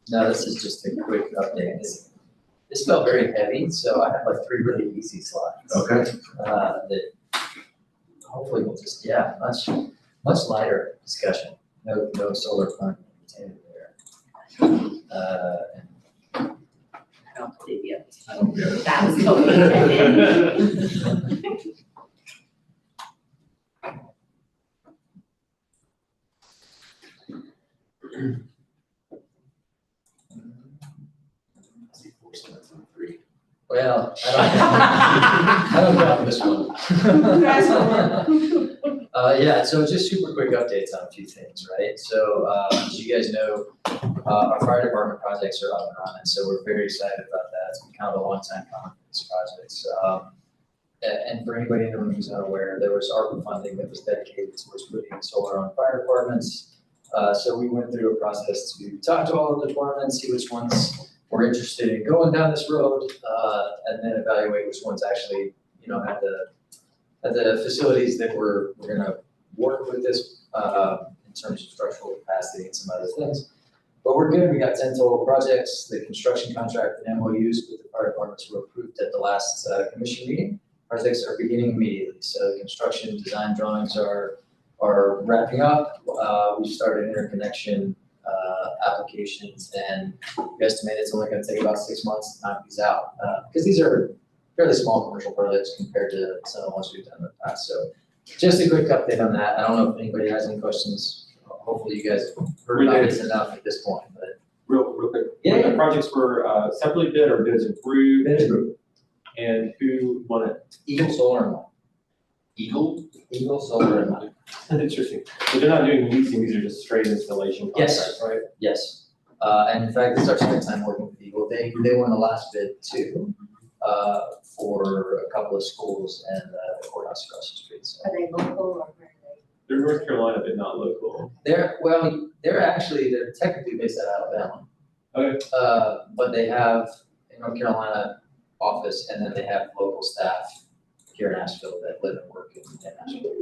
No, this is just a quick update. This felt very heavy, so I have like 3 really easy slides. Okay. That hopefully will just, much lighter discussion. No solar pump intended there. I don't believe you. I don't get it. That was totally intended. 4/7/23. Well, I don't know this one. Yeah, so just super quick updates on a few things, right? So, as you guys know, our fire department projects are up and running, so we're very excited about that. It's been kind of a long time coming for these projects. And for anybody in the room who's not aware, there was ARPA funding that was dedicated towards putting solar on fire departments. So we went through a process to talk to all of the departments, see which ones were interested in going down this road, and then evaluate which ones actually, had the facilities that we're gonna work with this, in terms of structural capacity and some other things. But we're good, we got 10 total projects. The construction contract and MOUs with the fire departments were approved at the last commission meeting. Projects are beginning immediately, so the construction design drawings are wrapping up. We've started interconnection applications, and we estimate it's only gonna take about 6 months to knock these out. Because these are fairly small commercial projects compared to some of the ones we've done in the past. So just a quick update on that. I don't know if anybody has any questions. Hopefully you guys heard about this enough at this point, but. Real quick. Yeah. When the projects were separately bid or bids approved? Bids approved. And who won it? Eagle Solar and Mine. Eagle Solar and Mine. Interesting. But they're not doing leasing, these are just straight installation Yes. contracts, right? Yes. And in fact, this is our second time working with Eagle. They won the last bid too, for a couple of schools and the courthouse across the street. So Are they local or where are they? They're North Carolina, but not local. they're technically based out of Alabama. Okay. But they have a North Carolina office, and then they have local staff here in Asheville that live and work in Asheville.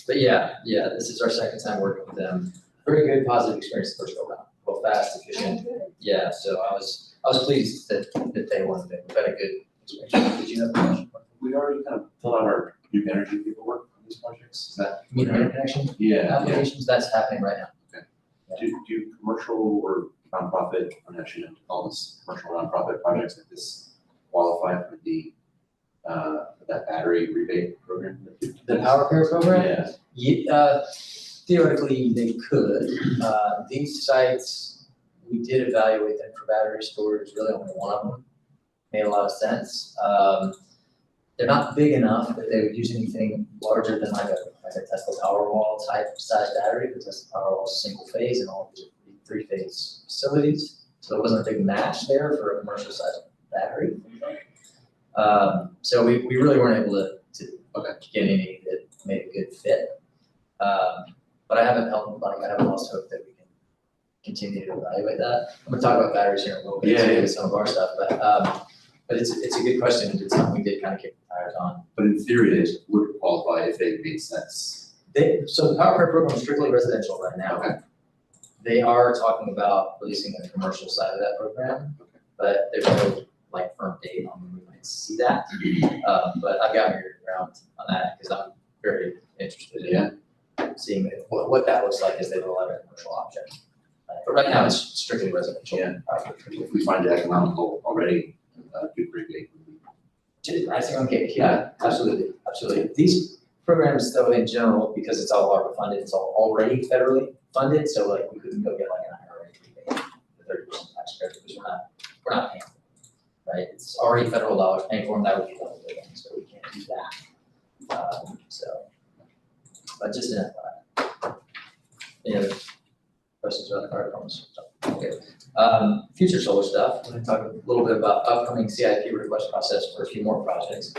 But yeah, this is our second time working with them. Very good, positive experience the first go round. Go fast, efficient. Yeah, so I was pleased that they won. We've had a good experience. Did you have a question? We already kind of filled out our new energy paperwork on these projects. Is that? Community interconnection Yeah. applications, that's happening right now. Do commercial or nonprofit, I'm not sure you have to call this commercial or nonprofit projects like this qualify for that battery rebate program? The Power Pair program? Yeah. Yeah, theoretically, they could. These sites, we did evaluate them for battery storage, really only one of them made a lot of sense. They're not big enough that they would use anything larger than like a Tesla Powerwall type size battery, because Tesla Powerwall is single phase and all of these are 3-phase facilities. So it wasn't a big match there for a commercial size battery. So we really weren't able to get any that made a good fit. But I haven't lost hope that we can continue to evaluate that. I'm gonna talk about batteries here in a little bit too, with some of our stuff, but it's a good question, and it's something we did kind of kick the tires on. But in theory, they would qualify if they made sense. So the Power Pair program is strictly residential right now. Okay. They are talking about releasing the commercial side of that program, but there's no like firm date on when we might see that. But I've got my ear around on that because I'm very interested in seeing what that looks like as they roll out a commercial object. But right now it's strictly residential. Yeah. If we find it economical already, good rebate. Icing on cake, yeah, absolutely. These programs though, in general, because it's all ARPA funded, it's all already federally funded, so like we couldn't go get like an IRA rebate, the 30% tax credit, because we're not paying for it, right? It's already federal dollars paying for them, that would be double dipping, so we can't do that. But just an FYI. Any other questions about the fire departments? Okay. Future solar stuff, I'm gonna talk a little bit about upcoming CIP request process for a few more projects.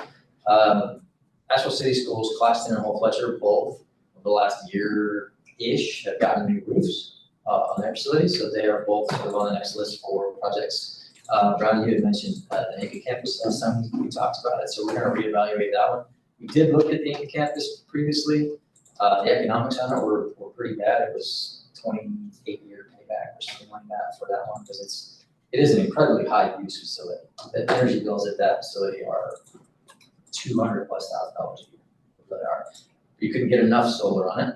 Asheville City Schools, Claxton and Whole Fletcher, both over the last year-ish have gotten new roofs on their facilities, so they are both sort of on the next list for projects. Brown, you had mentioned the Inca campus last time we talked about it, so we're gonna reevaluate that one. We did look at the Inca campus previously. The economics on it were pretty bad. It was 28-year payback or something like that for that one, because it is an incredibly high use facility. The energy bills at that facility are $200,000+ a year. They are. You couldn't get enough solar on it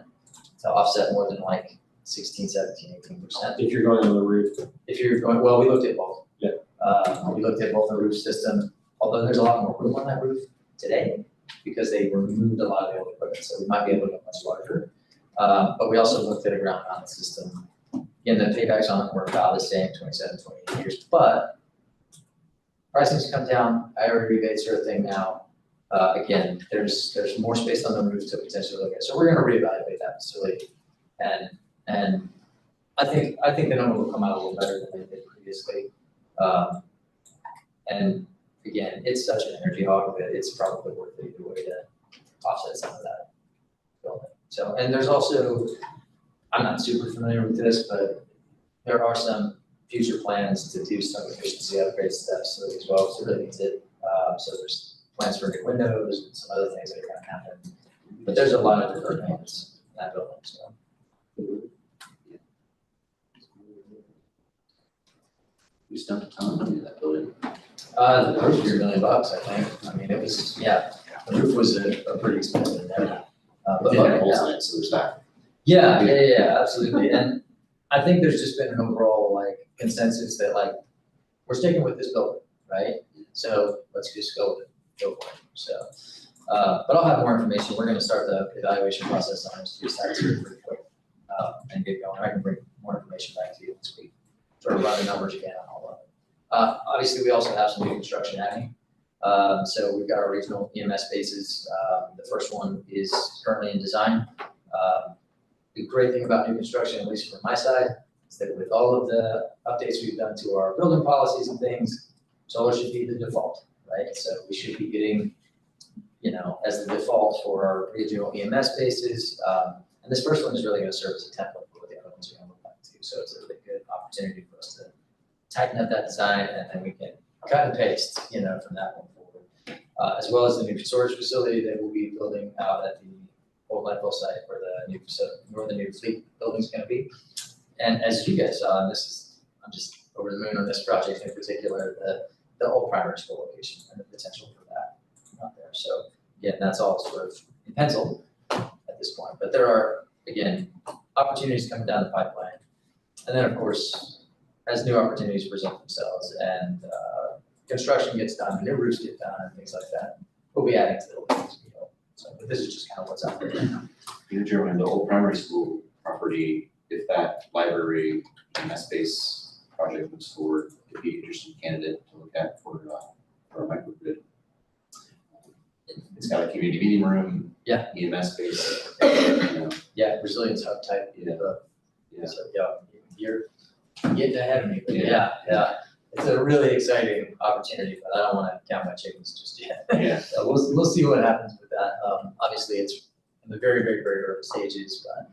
to offset more than like 16, 17, 18%. If you're going on the roof. If you're going, well, we looked at both. Yeah. We looked at both the roof system, although there's a lot more room on that roof today because they removed a lot of the old equipment, so we might be able to go much larger. But we also looked at a ground mounted system. Again, the paybacks on it were about the same, 27, 28 years, but pricing's come down, IRA rebates are a thing now. Again, there's more space on the roof to potentially look at, so we're gonna reevaluate that facility. And I think the number will come out a little better than they did previously. And again, it's such an energy hog that it's probably worth it either way to offset some of that building. So, and there's also, I'm not super familiar with this, but there are some future plans to do some efficiency upgrades to that facility as well, so it really needs it. So there's plans for new windows and some other things that are gonna happen. But there's a lot of deferred maintenance in that building, so. We spent a ton of money in that building. The roof was $1 million, I think. I mean, it was, yeah, the roof was a pretty expensive endeavor. But They had yeah. holes in it, so there's that. Yeah, absolutely. And I think there's just been an overall like consensus that like, we're sticking with this building, right? So let's just go with it, go for it. So, but I'll have more information. We're gonna start the evaluation process on those two sites here pretty quick, and get going. I can bring more information back to you this week. Sort of run the numbers again on all of it. Obviously, we also have some new construction happening. So we've got our regional EMS spaces. The first one is currently in design. The great thing about new construction, at least from my side, is that with all of the updates we've done to our building policies and things, solar should be the default, right? So we should be getting, as the default for our regional EMS spaces. And this first one is really going to serve as a template for what the other ones are going to look like too. So it's a really good opportunity for us to tighten up that design, and then we can cut and paste, from that one forward. As well as the new storage facility that we'll be building out at the old landfill site where the new facility, where the new fleet building's gonna be. And as you guys saw, and I'm just over the moon on this project in particular, the old primary school location and the potential for that out there. So again, that's all sort of in pencil at this point, but there are, again, opportunities coming down the pipeline. And then of course, as new opportunities present themselves and construction gets done, new roofs get done and things like that, we'll be adding to the list. So but this is just kind of what's out there right now. Jeremy, the old primary school property, if that library and that space project moves forward, it'd be an interesting candidate to look at for a microgrid. It's got a community meeting room. Yeah. EMS space. Yeah, resilience hub type. Yeah. So you're getting ahead of me, but yeah. It's a really exciting opportunity, but I don't want to count my chickens just yet. Yeah. So we'll see what happens with that. Obviously, it's in the very, very, very early stages, but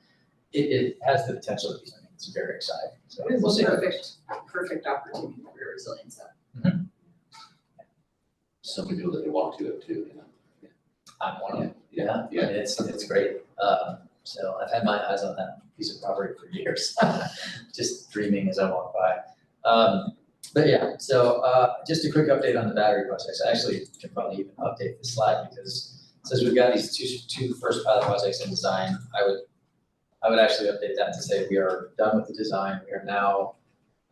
it has the potential to be something that's very exciting. So It we'll is see. a perfect opportunity for your resilience up. So many people that they walk to it too, I'm one of them. Yeah. I mean, it's great. So I've had my eyes on that piece of property for years, just dreaming as I walk by. But yeah, so just a quick update on the battery projects. I actually can probably even update this slide because since we've got these two first pilot projects in design, I would actually update that to say we are done with the design. We are now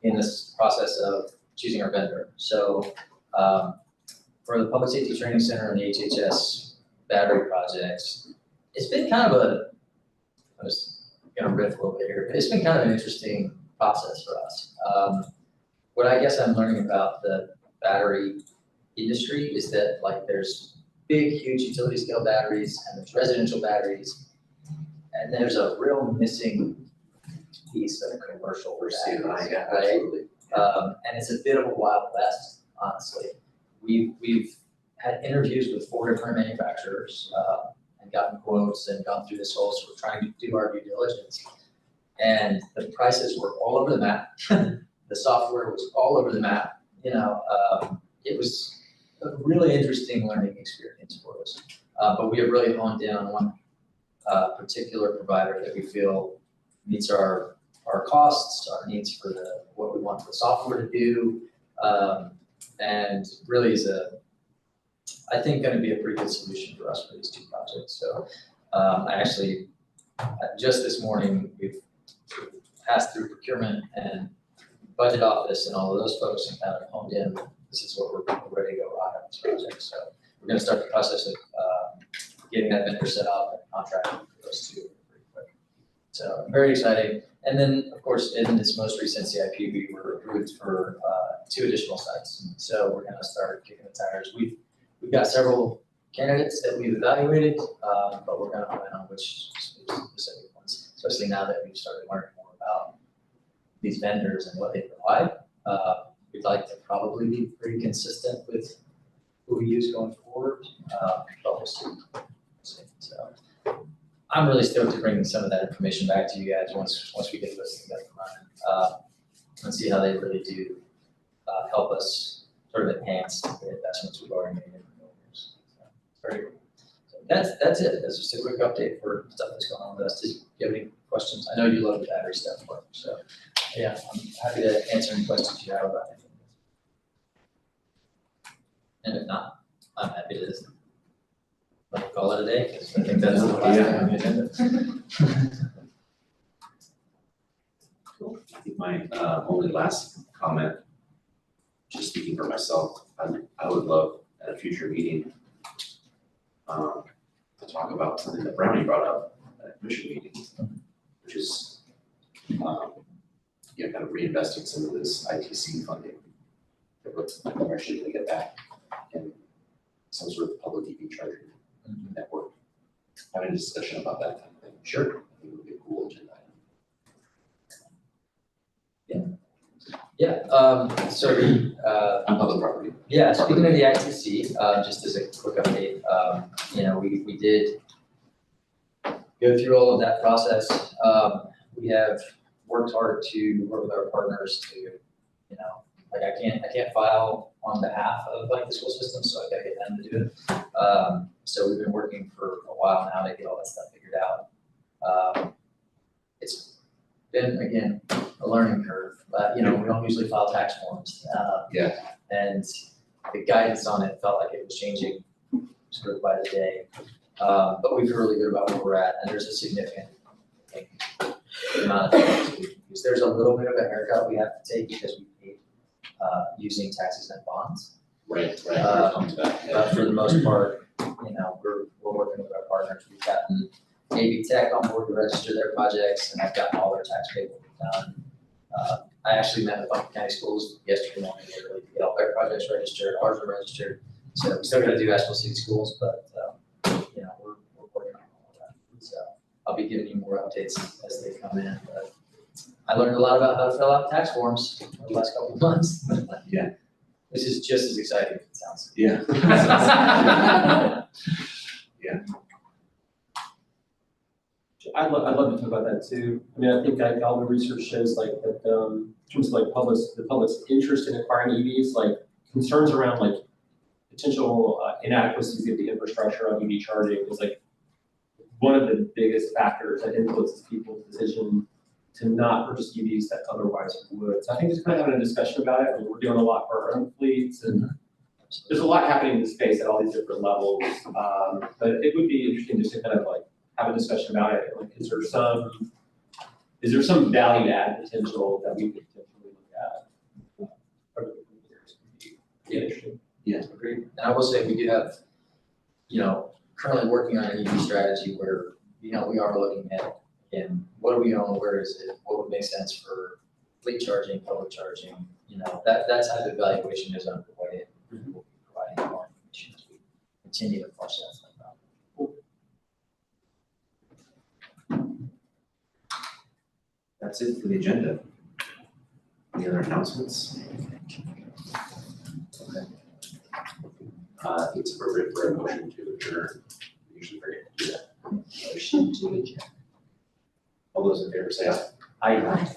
in this process of choosing our vendor. So for the Public Safety Training Center and the HHS battery projects, it's been kind of I'm just gonna riff a little bit here, but it's been kind of an interesting process for us. What I guess I'm learning about the battery industry is that like there's big, huge utility scale batteries and there's residential batteries, and there's a real missing piece of commercial batteries, Yeah, right? absolutely. And it's a bit of a wild west, honestly. We've had interviews with 4 different manufacturers and gotten quotes and gone through this whole sort of trying to do our due diligence. And the prices were all over the map. The software was all over the map. It was a really interesting learning experience for us. But we have really honed in on one particular provider that we feel meets our costs, our needs for what we want the software to do, and really is I think going to be a pretty good solution for us for these 2 projects. So I actually, just this morning, we've passed through procurement and budget office and all of those folks and kind of honed in. This is what we're ready to go rock on this project. So we're going to start the process of getting that vendor set up and contracting for those 2 pretty quick. So very exciting. And then, of course, in this most recent CIP, we were approved for 2 additional sites. So we're gonna start kicking the tires. We've got several candidates that we've evaluated, but we're gonna plan on which specific ones, especially now that we've started learning more about these vendors and what they provide. We'd like to probably be pretty consistent with who we use going forward, but we'll see. So I'm really stoked to bring some of that information back to you guys once we get this together and see how they really do help us sort of enhance the investments we've already made in the buildings. So, very cool. So that's it. That's just a quick update for stuff that's going on with us. Do you have any questions? I know you love the battery stuff, so yeah, I'm happy to answer any questions you have about anything. And if not, I'm happy to call it a day, because I think that's the last thing on the agenda. Cool. I think my only last comment, just speaking for myself, I would love at a future meeting to talk about something that Brownie brought up at a commission meeting, which is kind of reinvesting some of this ITC funding that we're actually gonna get back in some sort of public EV charging network. Having a discussion about that kind of thing. Sure. I think it would be a cool agenda item. So the On public property. yeah, speaking of the ITC, just as a quick update, we did go through all of that process. We have worked hard to work with our partners to, I can't file on behalf of the school system, so I gotta get them to do it. So we've been working for a while now to get all that stuff figured out. It's been, again, a learning curve, but we don't usually file tax forms. And the guidance on it felt like it was changing sort of by the day. But we feel really good about where we're at, and there's a significant amount of things we can use. There's a little bit of a haircut we have to take because we paid using taxes and bonds. Right. But for the most part, we're working with our partners. We've gotten AB Tech on board to register their projects, and I've gotten all their tax paperwork done. I actually met with Buncombe County Schools yesterday morning to get all their projects registered, ours are registered. So we still gotta do Asheville City Schools, but we're working on all of that. So I'll be giving you more updates as they come in, but I learned a lot about how to fill out tax forms over the last couple of months. Yeah. This is just as exciting as it sounds. Yeah. I'd love to talk about that too. I mean, I think all the research shows that in terms of the public's interest in acquiring EVs, concerns around potential inadequacies of the infrastructure of EV charging is one of the biggest factors that influences people's decision to not purchase EVs that otherwise would. So I think just kind of having a discussion about it. I mean, we're doing a lot for our own fleets, and there's a lot happening in the space at all these different levels. But it would be interesting just to kind of have a discussion about it. Is there some value add potential that we could potentially look at? Yeah, interesting. Yeah, agreed. And I will say we do have, currently working on an EV strategy where, we are looking at, what do we own, where is it, what would make sense for fleet charging, public charging, that type of evaluation is underway. We'll be providing more information as we continue to flush that stuff out. That's it for the agenda. Any other announcements? Okay. I think it's appropriate for a motion to adjourn. We usually forget to do that. Motion to adjourn. All those in favor say aye. Aye.